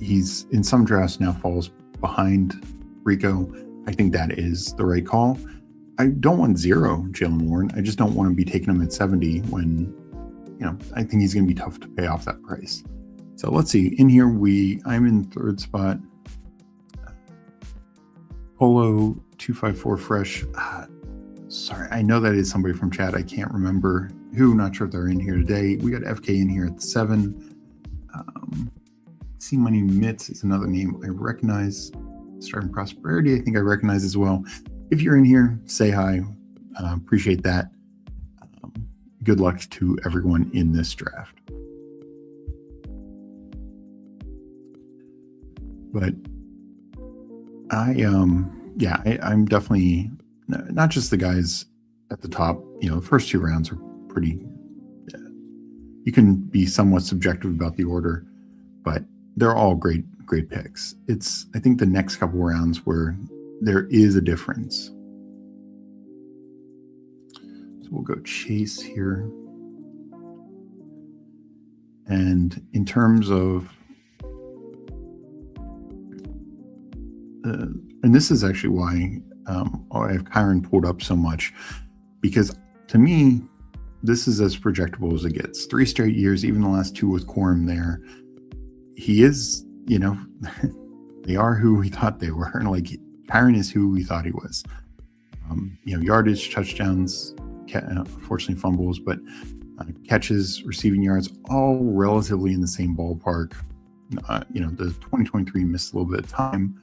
He's in some drafts now falls behind Rico. I think that is the right call. I don't want zero Jaylen Warren. I just don't want to be taking him at 70 when, I think he's going to be tough to pay off that price. So let's see. In here, I'm in third spot. Polo 254 Fresh. Sorry, I know that is somebody from chat. I can't remember who. Not sure if they're in here today. We got FK in here at 7. C Money Mitts is another name I recognize. Starting Prosperity, I think I recognize as well. If you're in here, say hi. Appreciate that. Good luck to everyone in this draft. But I'm definitely not just the guys at the top. The first 2 rounds are pretty. You can be somewhat subjective about the order, but they're all great picks. It's, I think, the next couple rounds where there is a difference. So we'll go Chase here. And in terms of, and this is actually why I have Kyron pulled up so much, because to me, this is as projectable as it gets. 3 straight years, even the last 2 with Quorum there. He is, they are who we thought they were. Like Kyron is who we thought he was. Yardage, touchdowns, unfortunately fumbles, but catches, receiving yards, all relatively in the same ballpark. The 2023 missed a little bit of time.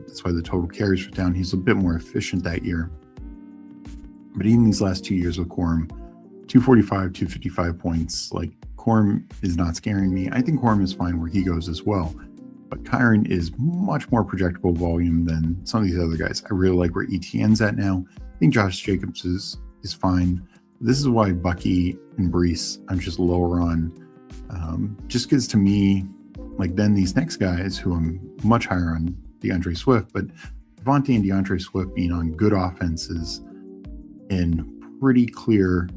That's why the total carries were down. He's a bit more efficient that year. But even these last 2 years with Quorum, 245, 255 points, like Quorum is not scaring me. I think Quorum is fine where he goes as well. But Kyron is much more projectable volume than some of these other guys. I really like where ETN's at now. I think Josh Jacobs is fine. This is why Bucky and Brees I'm just lower on. Just because to me, like then these next guys who I'm much higher on DeAndre Swift, but Devontae and DeAndre Swift being on good offenses in pretty clear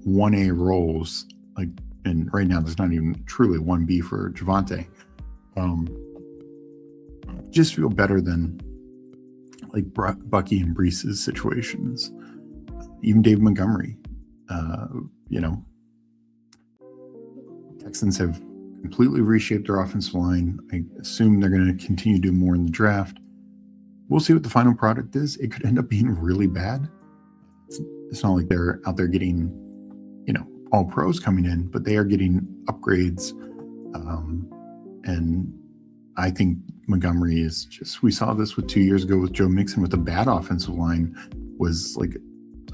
1A roles, like, and right now there's not even truly 1B for Javonte. Just feel better than like Bucky and Brees's situations. Even Dave Montgomery, Texans have completely reshaped their offensive line. I assume they're going to continue to do more in the draft. We'll see what the final product is. It could end up being really bad. It's not like they're out there getting, all pros coming in, but they are getting upgrades. And I think Montgomery is just, we saw this with 2 years ago with Joe Mixon with a bad offensive line, was like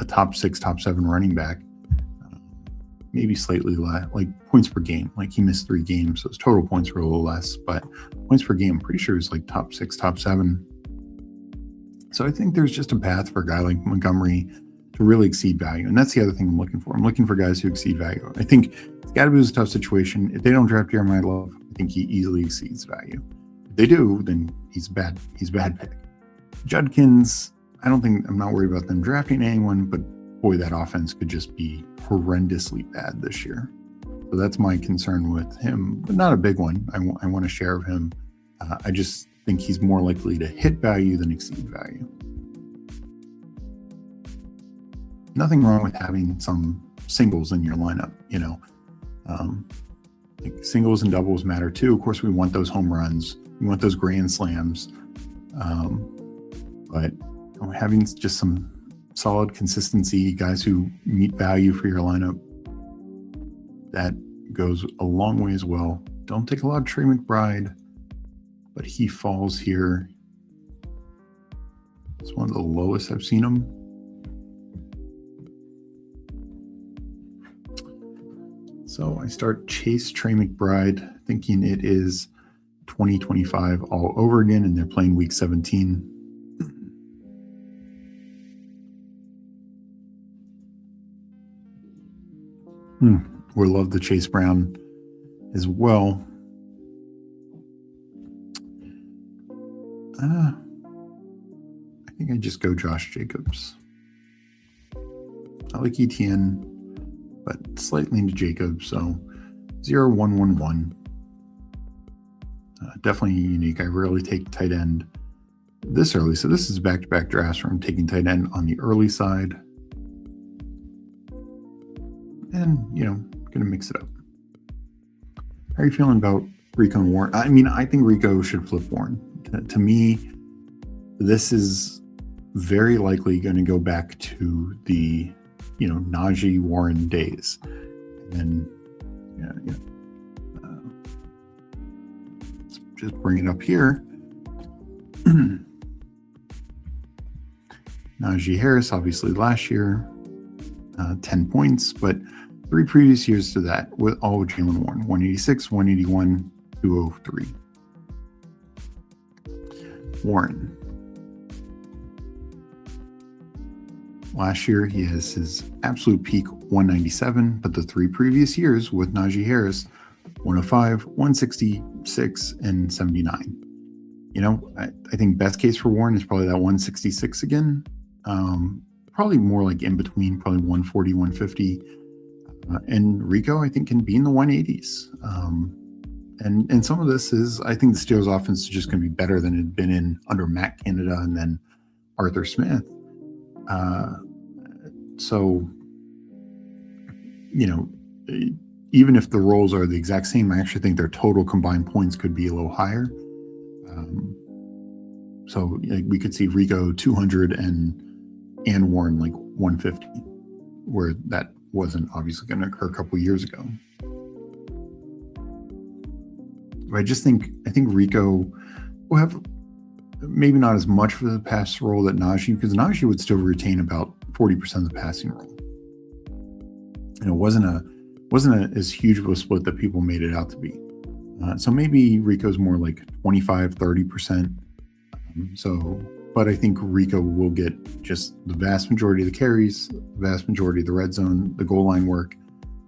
a top 6, top 7 running back. maybe slightly less, like points per game. Like he missed 3 games, so his total points were a little less, but points per game, I'm pretty sure it's like top 6, top 7. So I think there's just a path for a guy like Montgomery to really exceed value. And that's the other thing I'm looking for. I'm looking for guys who exceed value. I think SKATTEBO is a tough situation. If they don't draft Jeremiah Love, I think he easily exceeds value. If they do, then he's a bad pick. Judkins, I'm not worried about them drafting anyone, but boy, that offense could just be horrendously bad this year. So that's my concern with him, but not a big one. I want a share of him. I just think he's more likely to hit value than exceed value. Nothing wrong with having some singles in your lineup, like singles and doubles matter too. Of course, we want those home runs, we want those grand slams, but having just some solid consistency, guys who meet value for your lineup, that goes a long way as well. Don't take a lot of Trey McBride, but he falls here. It's one of the lowest I've seen him. So I start Chase Trey McBride thinking it is 2025 all over again, and they're playing week 17. We love the Chase Brown as well. I think I just go Josh Jacobs. I like ETN, but slightly into Jacobs, so 0-1-1-1. Definitely unique. I rarely take tight end this early, so this is back-to-back drafts where I'm taking tight end on the early side. And, going to mix it up. How are you feeling about Rico and Warren? I think Rico should flip Warren. To me, this is very likely going to go back to the, Najee Warren days. And let's just bring it up here. Najee Harris, obviously last year, 10 points, but 3 previous years to that, with all with Jaylen Warren, 186, 181, 203. Warren. Last year, he has his absolute peak 197, but the 3 previous years with Najee Harris, 105, 166, and 79. I think best case for Warren is probably that 166 again. Probably more like in between, probably 140, 150. And Rico, I think, can be in the 180s. And some of this is, I think the Steelers offense is just going to be better than it had been in under Matt Canada and then Arthur Smith. So, even if the roles are the exact same, I actually think their total combined points could be a little higher. So we could see Rico 200 and Warren like 150, where that wasn't obviously going to occur a couple years ago. But I think Rico will have maybe not as much for the pass role that Najee, because Najee would still retain about 40% of the passing role. And it wasn't as huge of a split that people made it out to be. So maybe Rico's more like 25, 30%. But I think Rico will get just the vast majority of the carries, the vast majority of the red zone, the goal line work.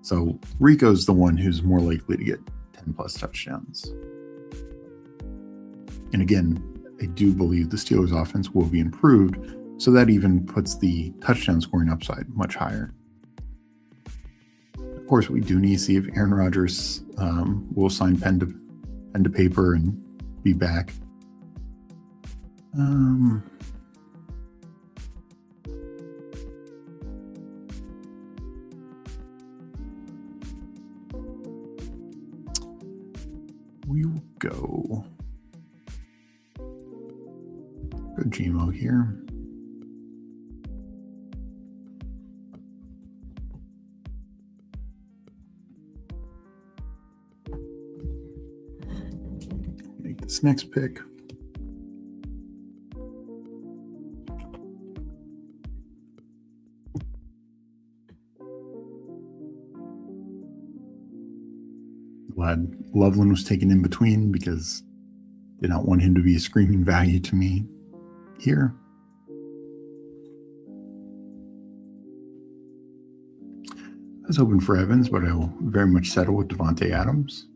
So Rico's the one who's more likely to get 10 plus touchdowns. And again, I do believe the Steelers offense will be improved, so that even puts the touchdown scoring upside much higher. Of course, we do need to see if Aaron Rodgers will sign pen to paper and be back. We will go GMO here. Make this next pick. Glad Loveland was taken in between because did not want him to be a screaming value to me here. I was hoping for Evans, but I will very much settle with Devontae Adams.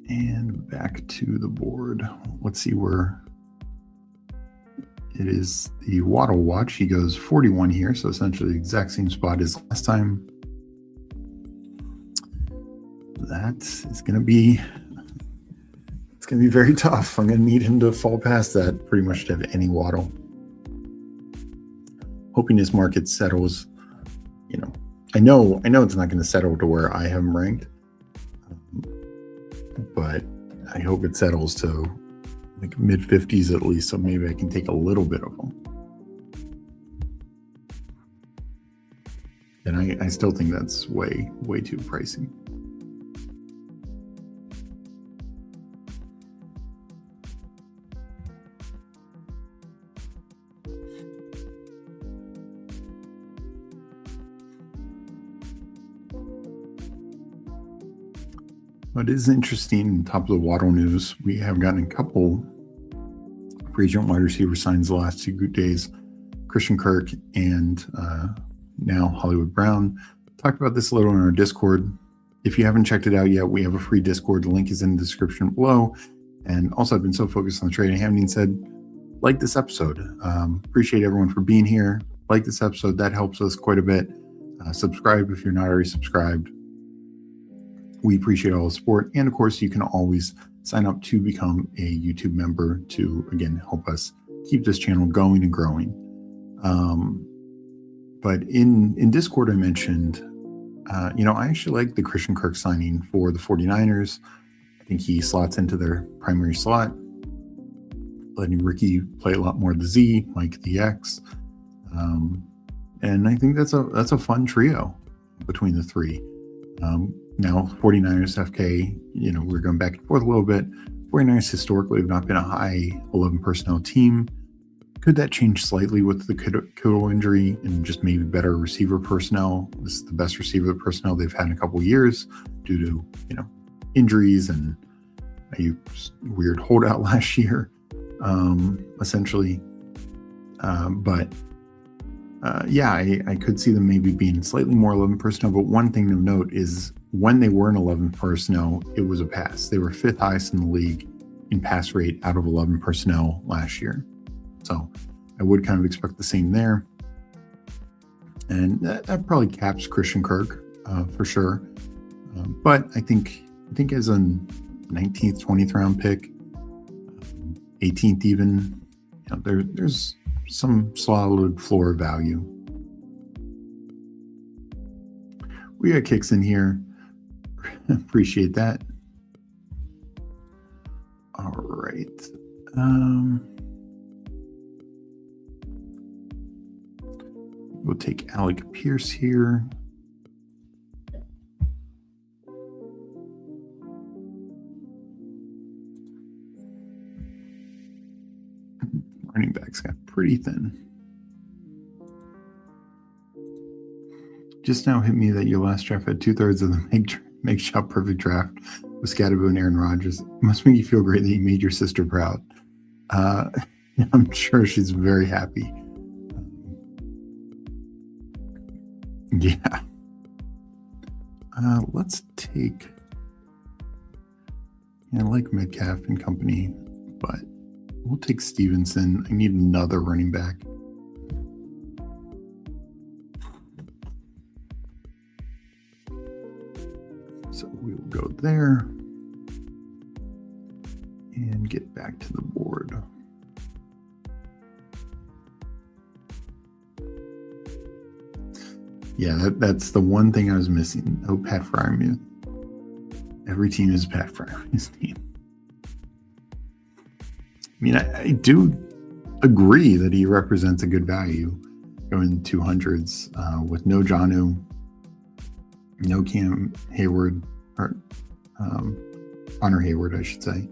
And back to the board. Let's see where it is. The Waddle watch. He goes 41 here, so essentially the exact same spot as last time. That is going to be, it's going to be very tough. I'm going to need him to fall past that pretty much to have any Waddle. Hoping his market settles, you know, I know it's not going to settle to where I have him ranked, but I hope it settles to like mid 50s at least, so maybe I can take a little bit of them. And I still think that's way too pricey. But it is interesting, top of the Waddle news, we have gotten a couple free agent wide receiver signs the last 2 days. Christian Kirk and now Hollywood Brown. Talked about this a little in our Discord. If you haven't checked it out yet, we have a free Discord. The link is in the description below. And also, I've been so focused on the trade, I haven't even said, like this episode. Appreciate everyone for being here. Like this episode, that helps us quite a bit. Subscribe if you're not already subscribed. We appreciate all the support. And of course, you can always sign up to become a YouTube member to, again, help us keep this channel going and growing. But in Discord, I mentioned, I actually like the Christian Kirk signing for the 49ers. I think he slots into their primary slot, letting Ricky play a lot more the Z, Mike the X. And I think that's a fun trio between the three. Now 49ers FK, we're going back and forth a little bit. 49ers historically have not been a high 11 personnel team. Could that change slightly with the Kittle injury and just maybe better receiver personnel? This is the best receiver personnel they've had in a couple of years due to, injuries and a weird holdout last year, essentially. I could see them maybe being slightly more 11 personnel, but one thing to note is when they were in 11 personnel, it was a pass. They were 5th highest in the league in pass rate out of 11 personnel last year. So I would kind of expect the same there. And that probably caps Christian Kirk for sure. But I think as a 19th, 20th round pick, 18th even, there's some solid floor value. We got kicks in here. Appreciate that. All right. We'll take Alec Pierce here. Running backs got pretty thin. Just now hit me that your last draft had 2/3 of the Meg Shop perfect draft with SKATTEBO and Aaron Rodgers. It must make you feel great that you made your sister proud. I'm sure she's very happy. Yeah. Let's take, I like Metcalf and company, but we'll take Stevenson. I need another running back. So we will go there and get back to the board. Yeah, that's the one thing I was missing. No Pat Freiermuth. Every team is Pat Freiermuth's team. I mean, I do agree that he represents a good value going 200s with no Jonnu, no Cam Hayward, or Connor Hayward, I should say.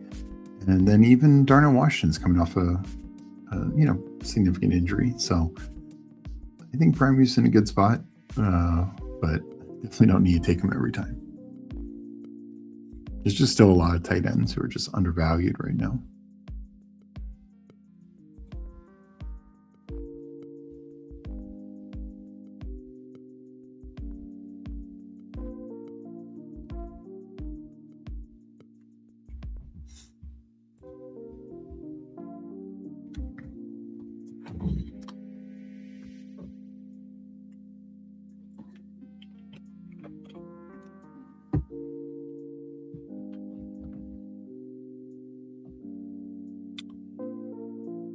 And then even Darnell Washington's coming off a significant injury. So I think Primu's in a good spot, but definitely don't need to take him every time. There's just still a lot of tight ends who are just undervalued right now.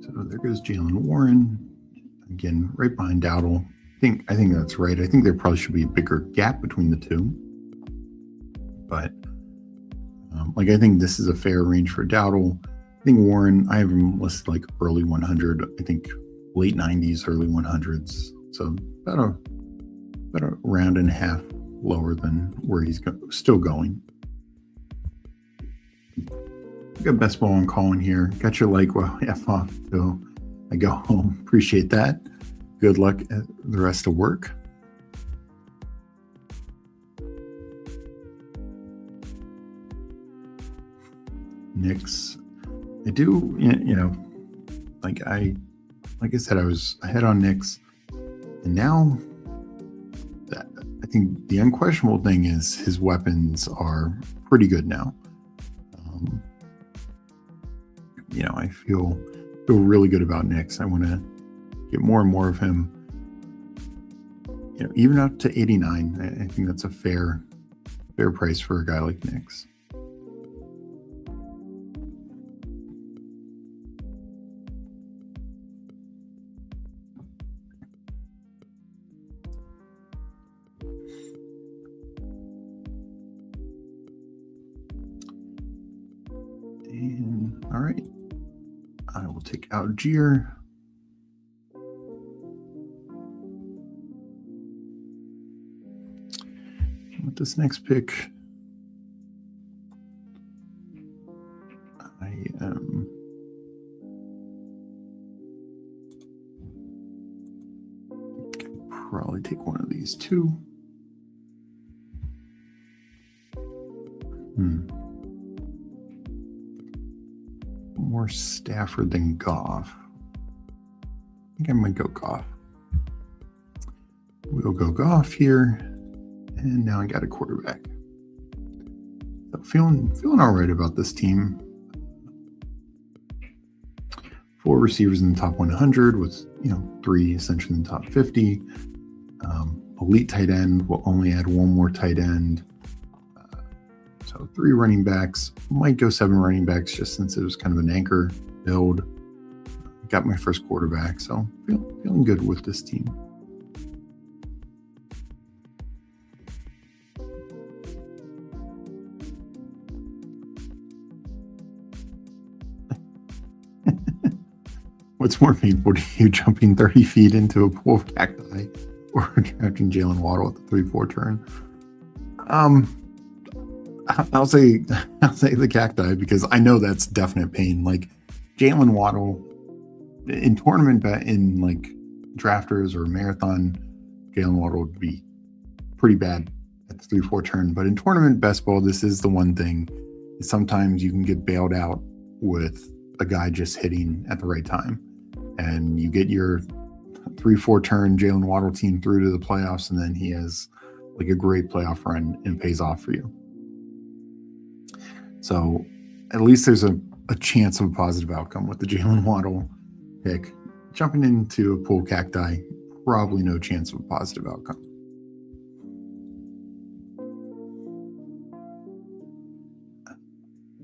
So there goes Jaylen Warren. Again, right behind Dowdle. I think that's right. I think there probably should be a bigger gap between the two. But I think this is a fair range for Dowdle. I think Warren, I have him listed like early 100. I think late 90s, early 100s. So about a round and a half lower than where he's still going. Got best ball on calling here. Got your like while F off till I go home. Appreciate that. Good luck at the rest of work. Knicks. I do, like I said, I was ahead on Knicks, and now I think the unquestionable thing is his weapons are pretty good now. I feel really good about Knicks. I want to get more and more of him. Even up to 89, I think that's a fair price for a guy like Knicks. And all right, I will take Algier. With this next pick, I could probably take one of these two. More Stafford than Goff. I think I might go Goff. We'll go Goff here. And now I got a quarterback. So feeling all right about this team. 4 receivers in the top 100 with 3 essentially in the top 50. Elite tight end. We'll only add 1 more tight end. So 3 running backs. Might go 7 running backs just since it was kind of an anchor build. Got my first quarterback, so feeling good with this team. What's more painful to you, jumping 30 feet into a pool of cacti or drafting Jaylen Waddle at the 3-4 turn? I'll say the cacti because I know that's definite pain. Like Jaylen Waddle in tournament in like drafters or marathon, Jaylen Waddle would be pretty bad at the 3-4 turn. But in tournament best ball, this is the one thing. Sometimes you can get bailed out with a guy just hitting at the right time. And you get your 3-4 turn Jaylen Waddle team through to the playoffs, and then he has like a great playoff run and pays off for you. So at least there's a chance of a positive outcome with the Jaylen Waddle pick. Jumping into a pool of cacti, probably no chance of a positive outcome.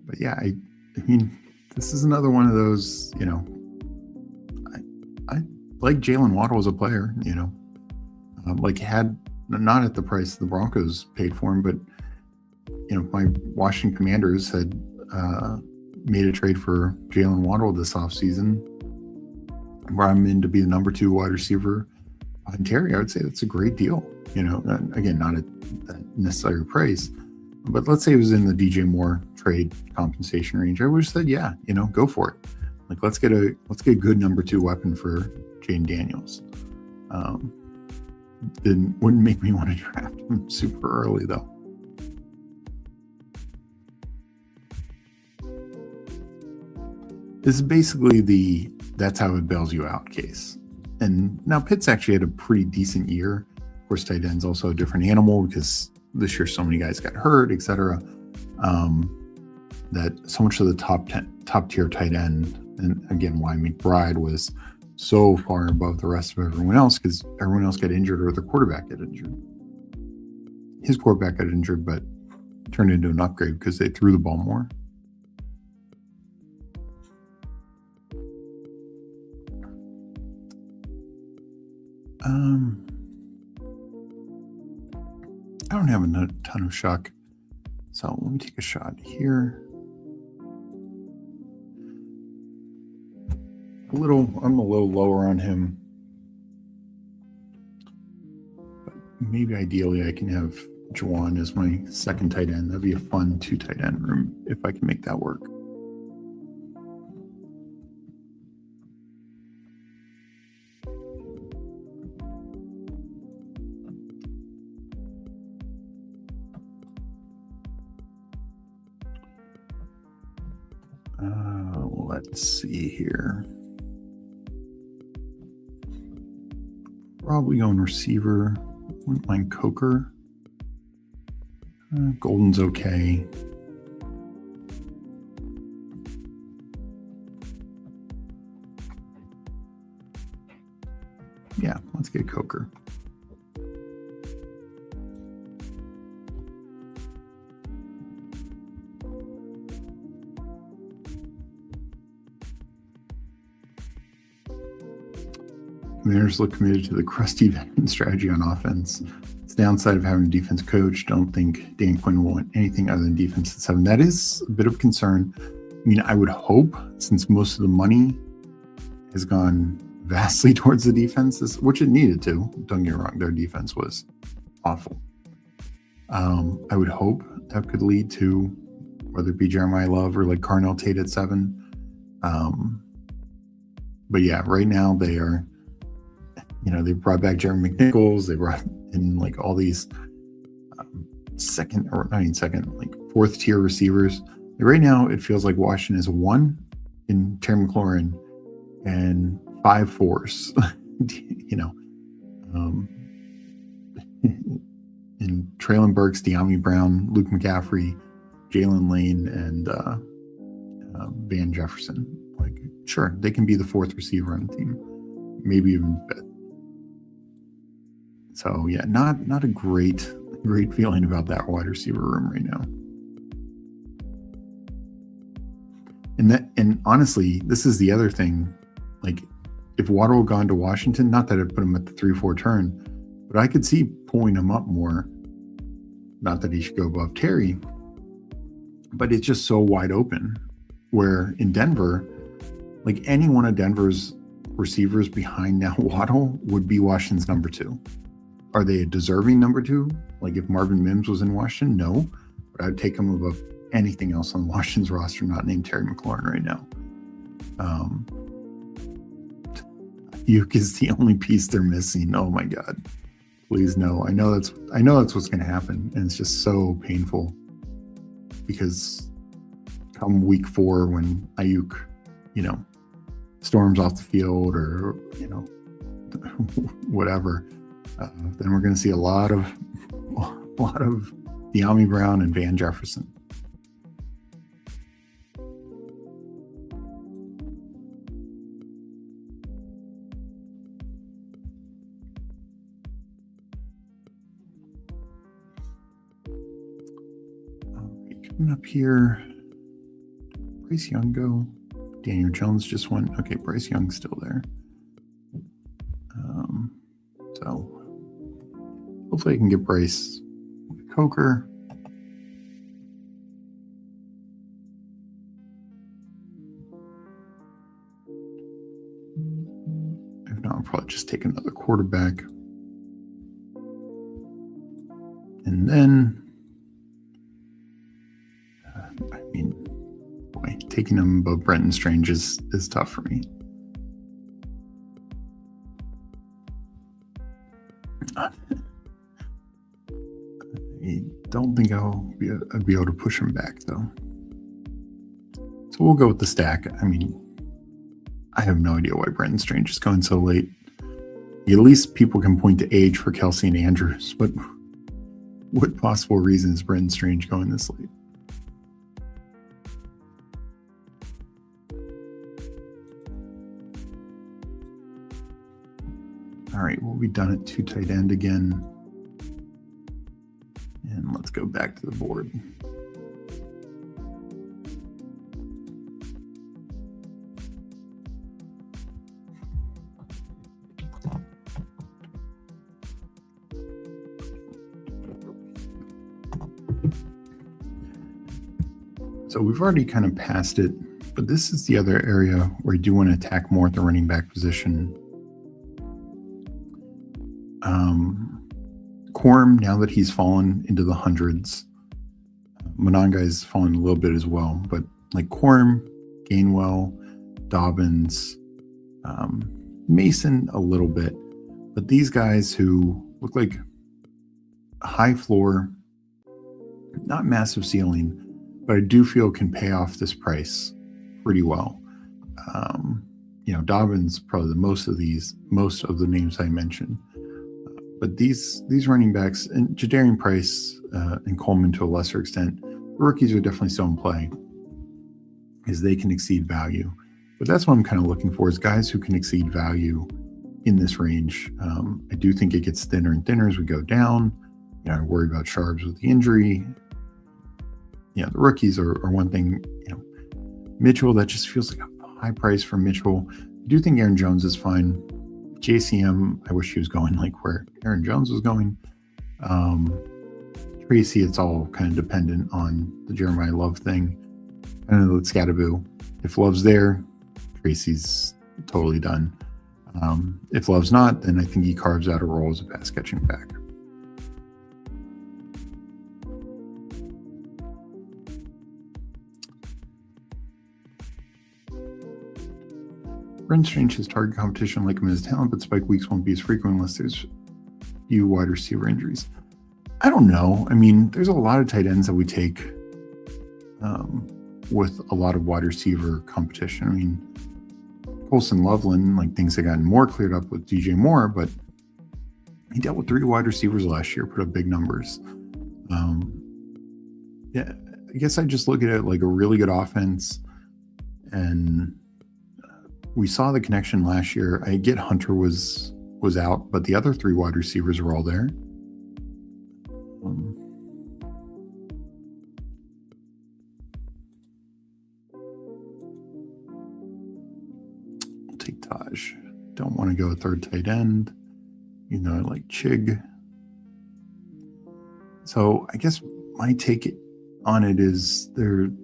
But yeah, I mean, this is another one of those, I like Jaylen Waddle as a player, had not at the price the Broncos paid for him, but my Washington Commanders had made a trade for Jaylen Waddle this offseason, where I'm in to be the number 2 wide receiver behind Terry. I would say that's a great deal. Again, not at that necessary price, but let's say it was in the DJ Moore trade compensation range. I would have said, yeah, go for it. Like let's get a good number 2 weapon for Jayden Daniels. wouldn't make me want to draft him super early though. This is basically that's how it bails you out case. And now Pitt's actually had a pretty decent year. Of course, tight end's also a different animal because this year so many guys got hurt, etc. That so much of the top tier tight end, and again, why McBride was so far above the rest of everyone else, because everyone else got injured or their quarterback got injured. His quarterback got injured, but turned into an upgrade because they threw the ball more. I don't have a ton of shock, so let me take a shot here. I'm a little lower on him, but maybe ideally I can have Juwan as my second tight end. That'd be a fun 2 tight end room if I can make that work. Let's see here. Probably going receiver. Wouldn't mind Coker. Golden's okay. Yeah, let's get Coker. Commanders look committed to the crusty veteran strategy on offense. It's the downside of having a defense coach. Don't think Dan Quinn will want anything other than defense at 7. That is a bit of concern. I mean, I would hope, since most of the money has gone vastly towards the defenses, which it needed to. Don't get me wrong, their defense was awful. I would hope that could lead to whether it be Jeremiah Love or like Carnell Tate at 7. But yeah, right now they are. They brought back Jeremy McNichols. They brought in like all these fourth tier receivers. Right now, it feels like Washington is 1 in Terry McLaurin and 5 fours. In Traylon Burks, De'Ami Brown, Luke McCaffrey, Jalen Lane, and Van Jefferson. Like, sure, they can be the 4th receiver on the team, maybe even 5th. So yeah, not a great feeling about that wide receiver room right now. And honestly, this is the other thing. Like, if Waddle had gone to Washington, not that I'd put him at the 3-4 turn, but I could see pulling him up more. Not that he should go above Terry, but it's just so wide open. Where in Denver, like any one of Denver's receivers behind now Waddle would be Washington's number 2. Are they a deserving number 2? Like if Marvin Mims was in Washington? No. But I'd take him above anything else on Washington's roster not named Terry McLaurin right now. Ayuk is the only piece they're missing. Oh my God. Please no. I know that's what's going to happen. And it's just so painful because come week 4 when Ayuk, storms off the field or, whatever, then we're going to see a lot of De'Ami Brown and Van Jefferson. All right, coming up here, Bryce Young go. Daniel Jones just went. Okay, Bryce Young's still there. So hopefully I can get Bryce with Coker. If not, I'll probably just take another quarterback. And then, taking him above Brenton Strange is tough for me. not. I don't think I'd be able to push him back, though. So we'll go with the stack. I mean, I have no idea why Brenton Strange is going so late. At least people can point to age for Kelsey and Andrews, but what possible reason is Brenton Strange going this late? All right, we'll be done at 2 tight end again. And let's go back to the board. So we've already kind of passed it, but this is the other area where you do want to attack more at the running back position. Quorum, now that he's fallen into the hundreds, Monongai's fallen a little bit as well, but like Quorum, Gainwell, Dobbins, Mason a little bit, but these guys who look like a high floor, not massive ceiling, but I do feel can pay off this price pretty well. Dobbins probably most of the names I mentioned. But these running backs, and Jadarian Price and Coleman to a lesser extent, the rookies are definitely still in play, is they can exceed value. But that's what I'm kind of looking for, is guys who can exceed value in this range. I do think it gets thinner and thinner as we go down. I worry about Sharps with the injury. The rookies are one thing. Mitchell, that just feels like a high price for Mitchell. I do think Aaron Jones is fine. JCM, I wish he was going like where Aaron Jones was going. Tracy, it's all kind of dependent on the Jeremiah Love thing. And with SKATTEBO, if Love's there, Tracy's totally done. If Love's not, then I think he carves out a role as a pass catching back. Brenton Strange has target competition like him in his talent, but spike weeks won't be as frequent unless there's few wide receiver injuries. I don't know. I mean, there's a lot of tight ends that we take with a lot of wide receiver competition. I mean, Colson Loveland, like things have gotten more cleared up with DJ Moore, but he dealt with 3 wide receivers last year, put up big numbers. I guess I just look at it like a really good offense, and we saw the connection last year. I get Hunter was out, but the other 3 wide receivers were all there. I'll take Taj. Don't want to go a third tight end. I like Chig. So I guess my take on it is do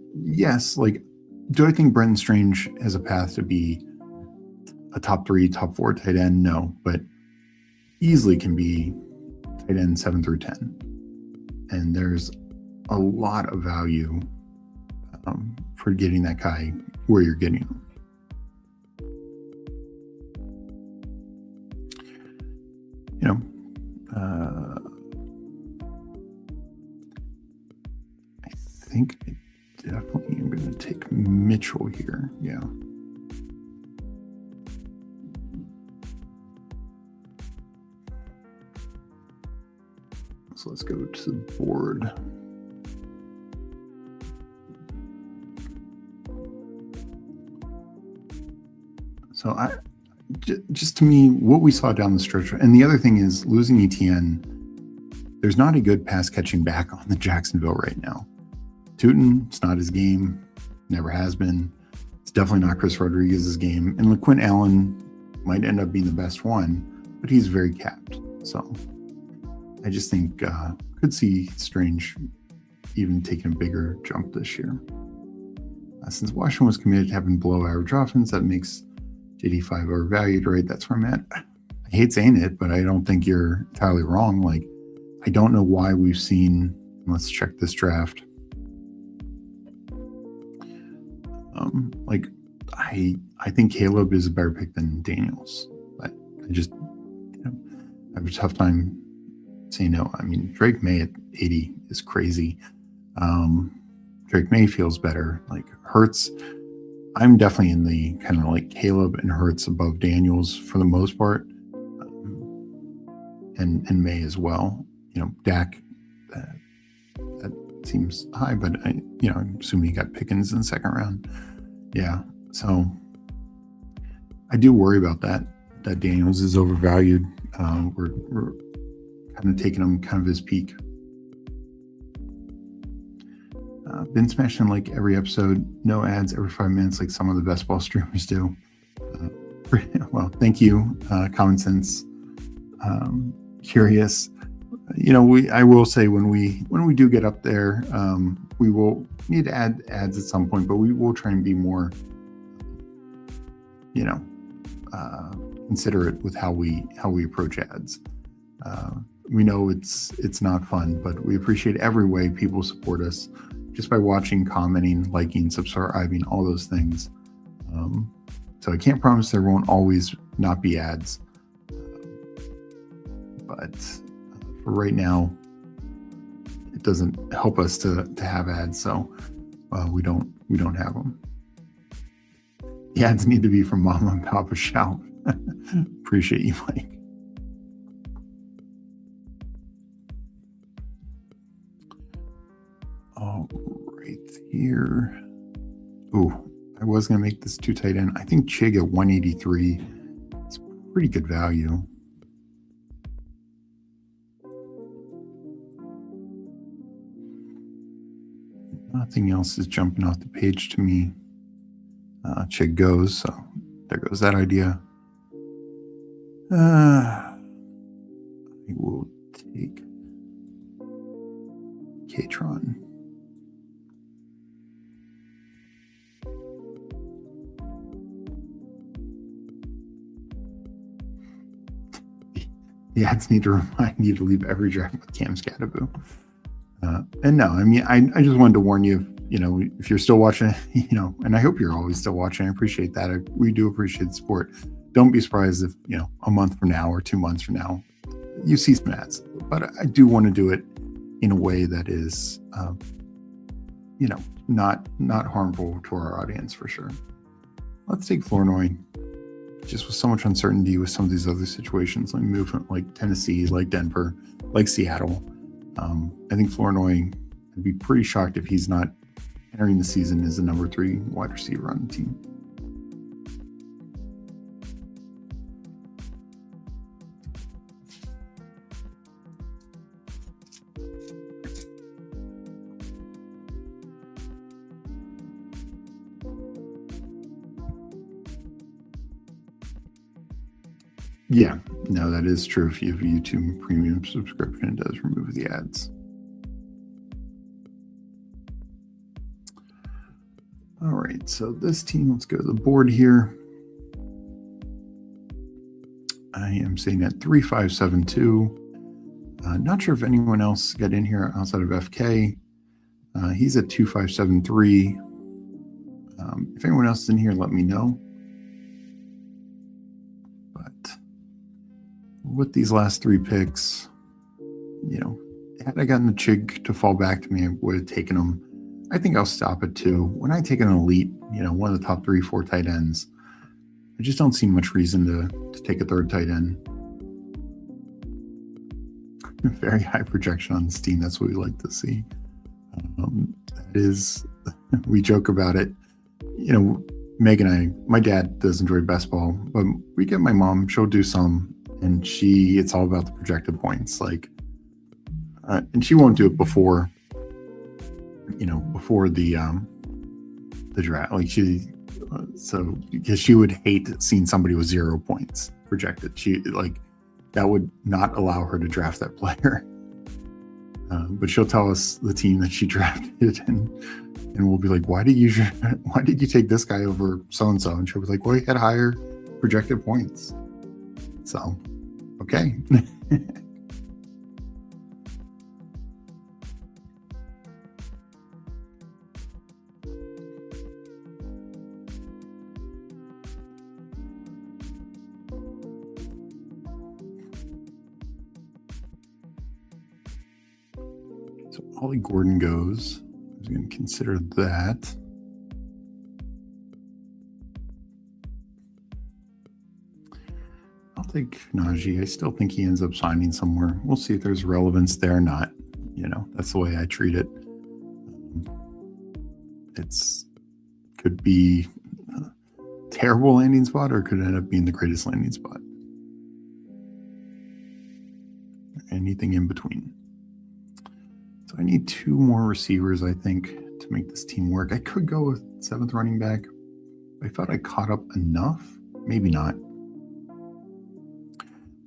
I think Brenton Strange has a path to be a top 3, top 4 tight end? No, but easily can be tight end 7 through 10. And there's a lot of value for getting that guy where you're getting him. I think I definitely am going to take Mitchell here. Yeah. So let's go to the board. So just to me, what we saw down the stretch, and the other thing is losing ETN, there's not a good pass catching back on the Jacksonville right now. Tootin, it's not his game, never has been. It's definitely not Chris Rodriguez's game. And LaQuint Allen might end up being the best one, but he's very capped. So I just think could see Strange even taking a bigger jump this year. Since Washington was committed to having below average offense, that makes JD5 overvalued, right? That's where I'm at. I hate saying it, but I don't think you're entirely wrong. Like, I don't know why we've seen, let's check this draft. I think Caleb is a better pick than Daniels. But I just, I have a tough time say no. I mean, Drake May at 80 is crazy. Drake May feels better. Like Hurts, I'm definitely in the kind of like Caleb and Hurts above Daniels for the most part, and May as well. Dak, that seems high, but I'm assuming you got Pickens in the second round. Yeah, so I do worry about that Daniels is overvalued. We're kind of taking him kind of his peak. Been smashing like every episode, no ads every 5 minutes like some of the best ball streamers do. Well, thank you, Common Sense. Curious. I will say when we do get up there, we will need to add ads at some point, but we will try and be more, considerate with how we approach ads. We know it's not fun, but we appreciate every way people support us, just by watching, commenting, liking, subscribing, all those things. So I can't promise there won't always not be ads, but for right now, it doesn't help us to have ads, so we don't have them. The ads need to be from Mama and Papa Shout. Appreciate you, Mike. All right, here. Ooh, I was gonna make this 2 tight end. I think Chig at 183 is pretty good value. Nothing else is jumping off the page to me. Chig goes, so there goes that idea. I will take Katron. The ads need to remind you to leave every draft with Cam SKATTEBO. And no, I mean, I just wanted to warn you, if you're still watching, and I hope you're always still watching. I appreciate that. We do appreciate the support. Don't be surprised if, a month from now or 2 months from now, you see some ads. But I do want to do it in a way that is, not harmful to our audience for sure. Let's take Flournoy. Just with so much uncertainty with some of these other situations, like movement, like Tennessee, like Denver, like Seattle. I think Flournoy, I'd be pretty shocked if he's not entering the season as the number 3 wide receiver on the team. Yeah, no, that is true. If you have a YouTube premium subscription, it does remove the ads. All right, so this team, let's go to the board here. I am sitting at 3572. Not sure if anyone else got in here outside of FK. He's at 2573. If anyone else is in here, let me know. With these last 3 picks, had I gotten the Chig to fall back to me, I would have taken him. I think I'll stop at 2. When I take an elite, one of the top 3, 4 tight ends, I just don't see much reason to take a 3rd tight end. Very high projection on this team. That's what we like to see. That is, we joke about it. Meg and I, my dad does enjoy best ball, but we get my mom, she'll do some. And it's all about the projected points, and she won't do it before the draft. Because she would hate seeing somebody with 0 points projected. That would not allow her to draft that player. But she'll tell us the team that she drafted, and we'll be like, why did you take this guy over so and so? And she'll be like, well, he had higher projected points. So, okay. Ollie Gordon goes. I was going to consider that. I'll take Najee. I still think he ends up signing somewhere. We'll see if there's relevance there or not. That's the way I treat it. It's could be a terrible landing spot or could end up being the greatest landing spot. Anything in between. So I need 2 more receivers, I think, to make this team work. I could go with 7th running back. I thought I caught up enough. Maybe not.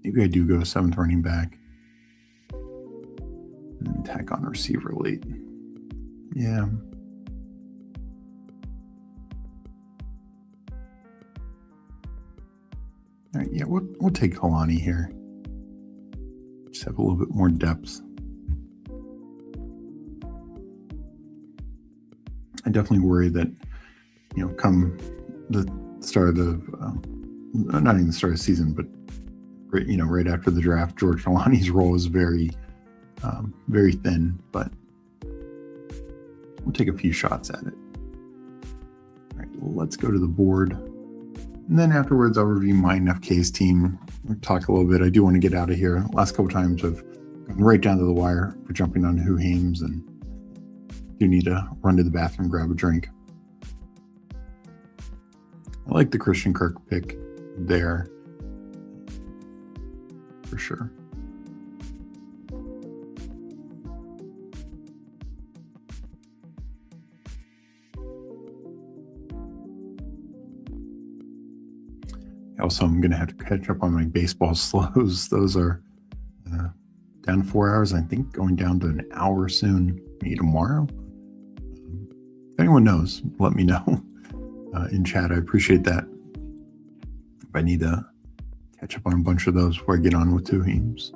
Maybe I do go 7th running back. And then tack on a receiver late. Yeah. All right, yeah, we'll take Kalani here. Just have a little bit more depth. I definitely worry that, come the start of the, not even the start of the season, but right after the draft, George Kalani's role is very, very thin. But we'll take a few shots at it. All right, let's go to the board. And then afterwards, I'll review my FK's team. We'll talk a little bit. I do want to get out of here. Last couple times, I've gone right down to the wire for jumping on Who Hames, and do need to run to the bathroom, grab a drink. I like the Christian Kirk pick there, for sure. Also, I'm going to have to catch up on my baseball slows. Those are down 4 hours. I think going down to an hour soon, maybe tomorrow. If anyone knows, let me know in chat. I appreciate that. If I need to catch up on a bunch of those before I get on with 2 Hames,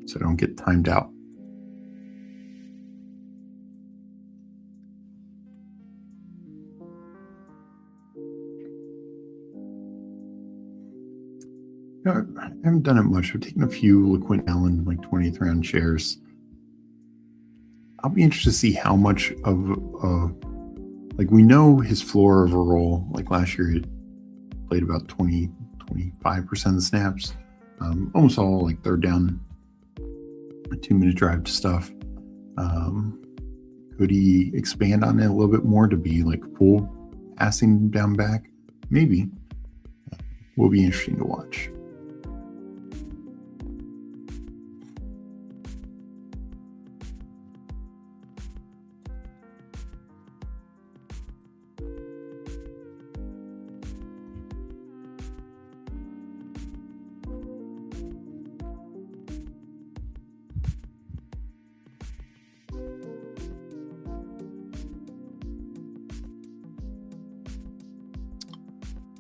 so I don't get timed out. I haven't done it much. I've taken a few LaQuint Allen, like 20th round shares. I'll be interested to see how much of, we know his floor of a role. Like last year, he played about 25% of the snaps. Almost all like third down, a 2-minute drive to stuff. Could he expand on it a little bit more to be like full passing down back? Maybe. Will be interesting to watch.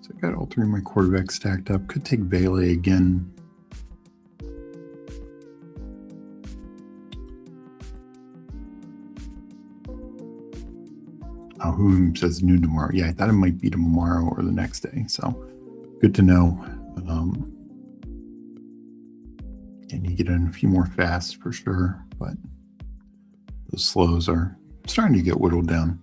I got all 3 of my quarterbacks stacked up. Could take Vele again. Oh, who says noon tomorrow? Yeah, I thought it might be tomorrow or the next day. So good to know. And you get in a few more fasts for sure, but those slows are starting to get whittled down.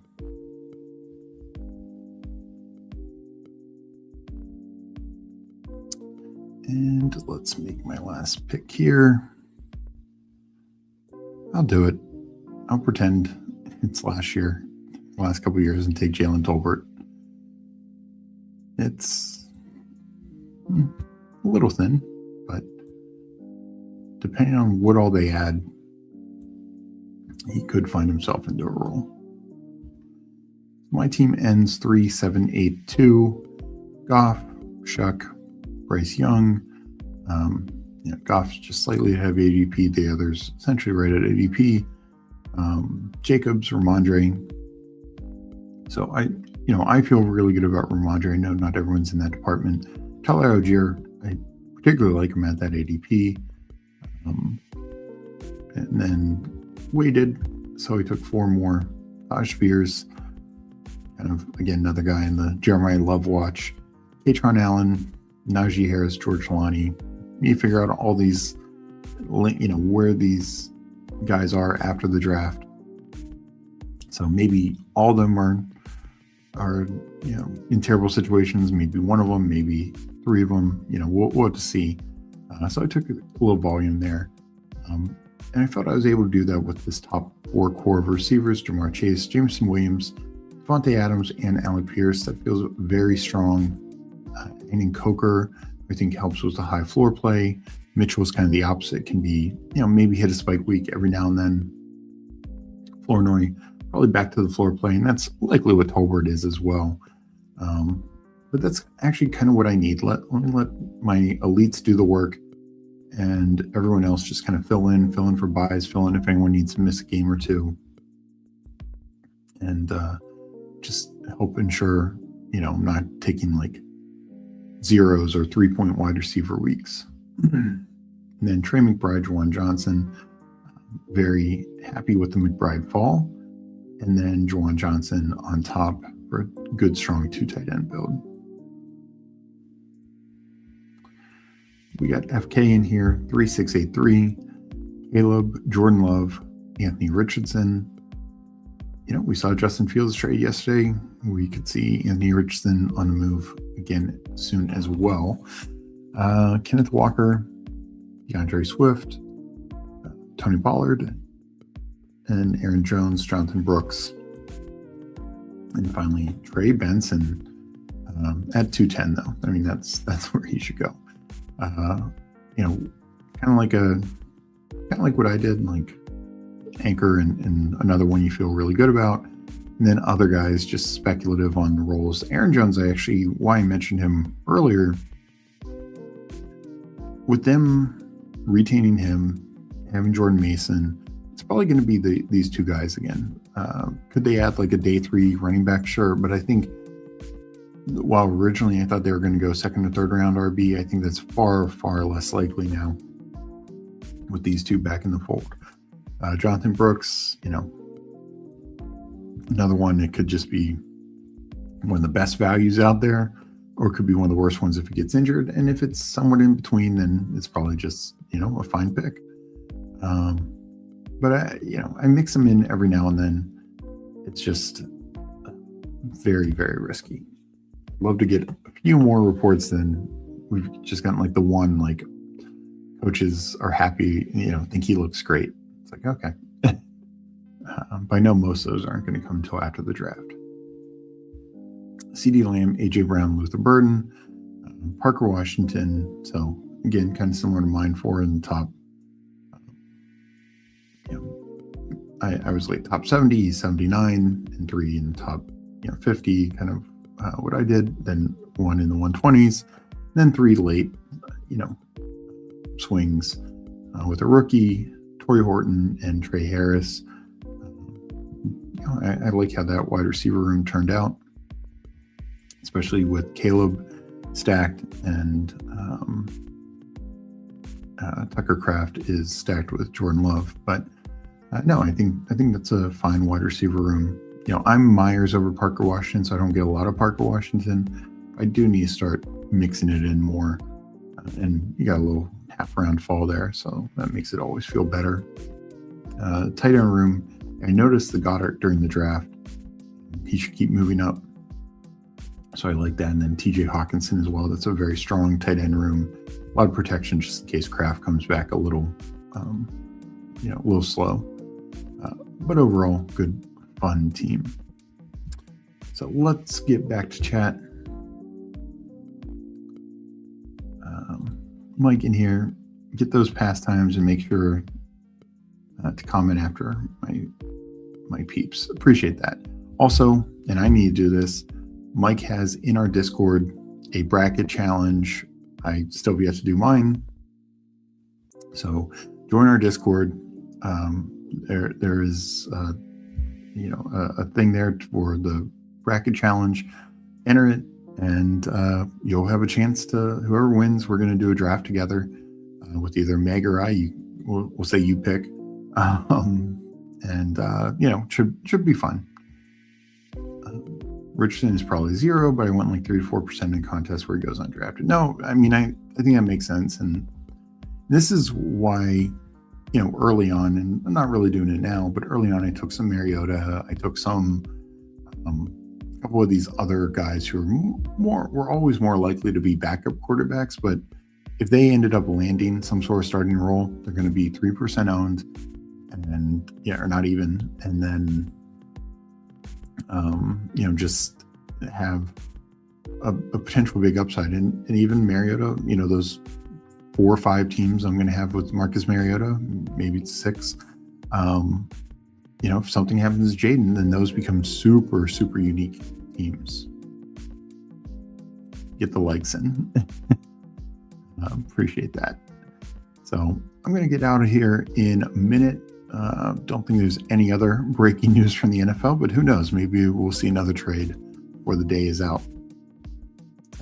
And let's make my last pick here. I'll do it. I'll pretend it's last couple of years, and take Jalen Tolbert. It's a little thin, but depending on what all they add, he could find himself into a role. My team ends 3-7-8-2. Goff, Shuck, Bryce Young. Goff's just slightly ahead of ADP. The others essentially right at ADP. Jacobs, Ramondre. So I feel really good about Ramondre. I know not everyone's in that department. Tyler Algier, I particularly like him at that ADP. And then waited, so he took 4 more. Taj Spears, kind of again another guy in the Jeremiah Love watch. Katron Allen, Najee Harris, George Kalani. You figure out all these, where these guys are after the draft. So maybe all of them are in terrible situations. Maybe one of them, maybe three of them. We'll have to see. So I took a little volume there, and I felt I was able to do that with this top 4 core of receivers: Jamar Chase, Jameson Williams, Devontae Adams, and Alec Pierce. That feels very strong. And in Coker, I think helps with the high floor play. Mitchell is kind of the opposite. Can be, maybe hit a spike week every now and then. Flournoy, probably back to the floor play, and that's likely what Tolbert is as well. But that's actually kind of what I need. Let my elites do the work, and everyone else just kind of fill in for buys, fill in if anyone needs to miss a game or two, and just help ensure I'm not taking like zeros or 3-point wide receiver weeks. And then Trey McBride, Juwan Johnson, very happy with the McBride fall, and then Juwan Johnson on top for a good, strong 2 tight end build. We got FK in here, 3683, Caleb, Jordan Love, Anthony Richardson. We saw Justin Fields trade yesterday. We could see Anthony Richardson on the move again soon as well. Kenneth Walker, DeAndre Swift, Tony Pollard, and Aaron Jones, Jonathan Brooks, and finally Trey Benson at 210. Though I mean that's where he should go. Kind of like what I did, like Anchor and another one you feel really good about, and then other guys just speculative on the roles. Aaron Jones, why I mentioned him earlier, with them retaining him, having Jordan Mason, it's probably going to be these 2 guys again. Could they add like a day 3 running back? Sure, but I think while originally I thought they were going to go 2nd or 3rd round RB, I think that's far, far less likely now with these 2 back in the fold. Jonathan Brooks, another one that could just be one of the best values out there, or it could be one of the worst ones if he gets injured. And if it's somewhere in between, then it's probably just, a fine pick. But I mix them in every now and then. It's just very, very risky. Love to get a few more reports than we've just gotten, like the one, like coaches are happy, think he looks great. It's like, okay. But I know most of those aren't going to come until after the draft. CeeDee Lamb, AJ Brown, Luther Burden, Parker Washington. So again, kind of similar to mine, 4 in the top. I was like top 70, 79, and 3 in the top 50, kind of what I did. Then 1 in the 120s, then 3 late swings with a rookie, Torrey Horton, and Trey Harris. I like how that wide receiver room turned out, especially with Caleb stacked and Tucker Kraft is stacked with Jordan Love. But no, I think that's a fine wide receiver room. I'm Myers over Parker Washington, so I don't get a lot of Parker Washington. I do need to start mixing it in more, and you got a little half round fall there, so that makes it always feel better. Tight end room, I noticed the Goddard during the draft. He should keep moving up, so I like that. And then TJ Hawkinson as well. That's a very strong tight end room. A lot of protection just in case Kraft comes back a little, a little slow. But overall, good, fun team. So let's get back to chat. Mike in here, get those pastimes and make sure to comment after my peeps. Appreciate that. Also, and I need to do this, Mike has in our Discord a bracket challenge. I still have yet to do mine. So join our Discord. There is a thing there for the bracket challenge. Enter it, and you'll have a chance to, whoever wins, we're going to do a draft together with either Meg or I. We'll say you pick. Should be fun. Richardson is probably 0, but I went like 3 to 4% in contests where he goes undrafted. No, I mean, I think that makes sense. And this is why early on, and I'm not really doing it now, but early on I took some Mariota, I took some a couple of these other guys who were always more likely to be backup quarterbacks, but if they ended up landing some sort of starting role, they're going to be 3% owned, and or not even, and then just have a potential big upside. And even Mariota, those 4 or 5 teams I'm going to have with Marcus Mariota, maybe it's 6. If something happens to Jayden, then those become super, super unique teams. Get the likes in. Appreciate that. So I'm going to get out of here in a minute. Don't think there's any other breaking news from the NFL, but who knows? Maybe we'll see another trade before the day is out.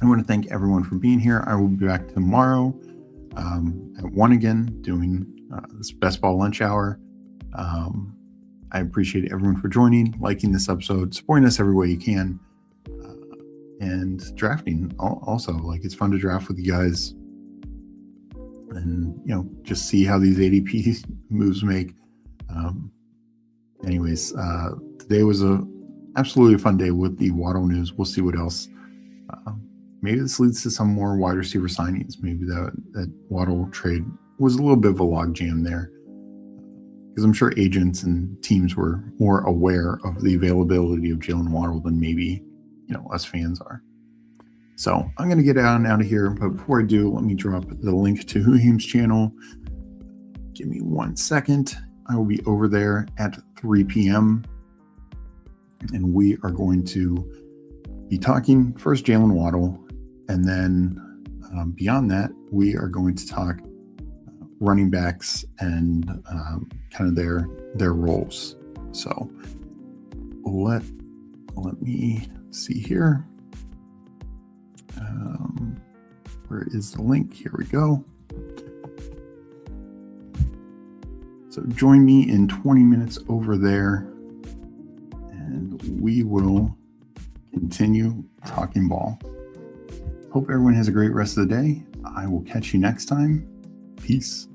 I want to thank everyone for being here. I will be back tomorrow at 1 again, doing this Best Ball lunch hour. I appreciate everyone for joining, liking this episode, supporting us every way you can, and drafting also. It's fun to draft with you guys, and just see how these ADP moves make. Today was absolutely a fun day with the Waddle news. We'll see what else. Maybe this leads to some more wide receiver signings. Maybe that Waddle trade was a little bit of a logjam there, because I'm sure agents and teams were more aware of the availability of Jaylen Waddle than maybe us fans are. So I'm going to get out of here, but before I do, let me drop the link to Huheim's channel. Give me 1 second. I will be over there at 3 p.m. and we are going to be talking first Jaylen Waddle, and then beyond that, we are going to talk running backs and kind of their roles. So let me see here. Where is the link? Here we go. So join me in 20 minutes over there, and we will continue talking ball. Hope everyone has a great rest of the day. I will catch you next time. Peace.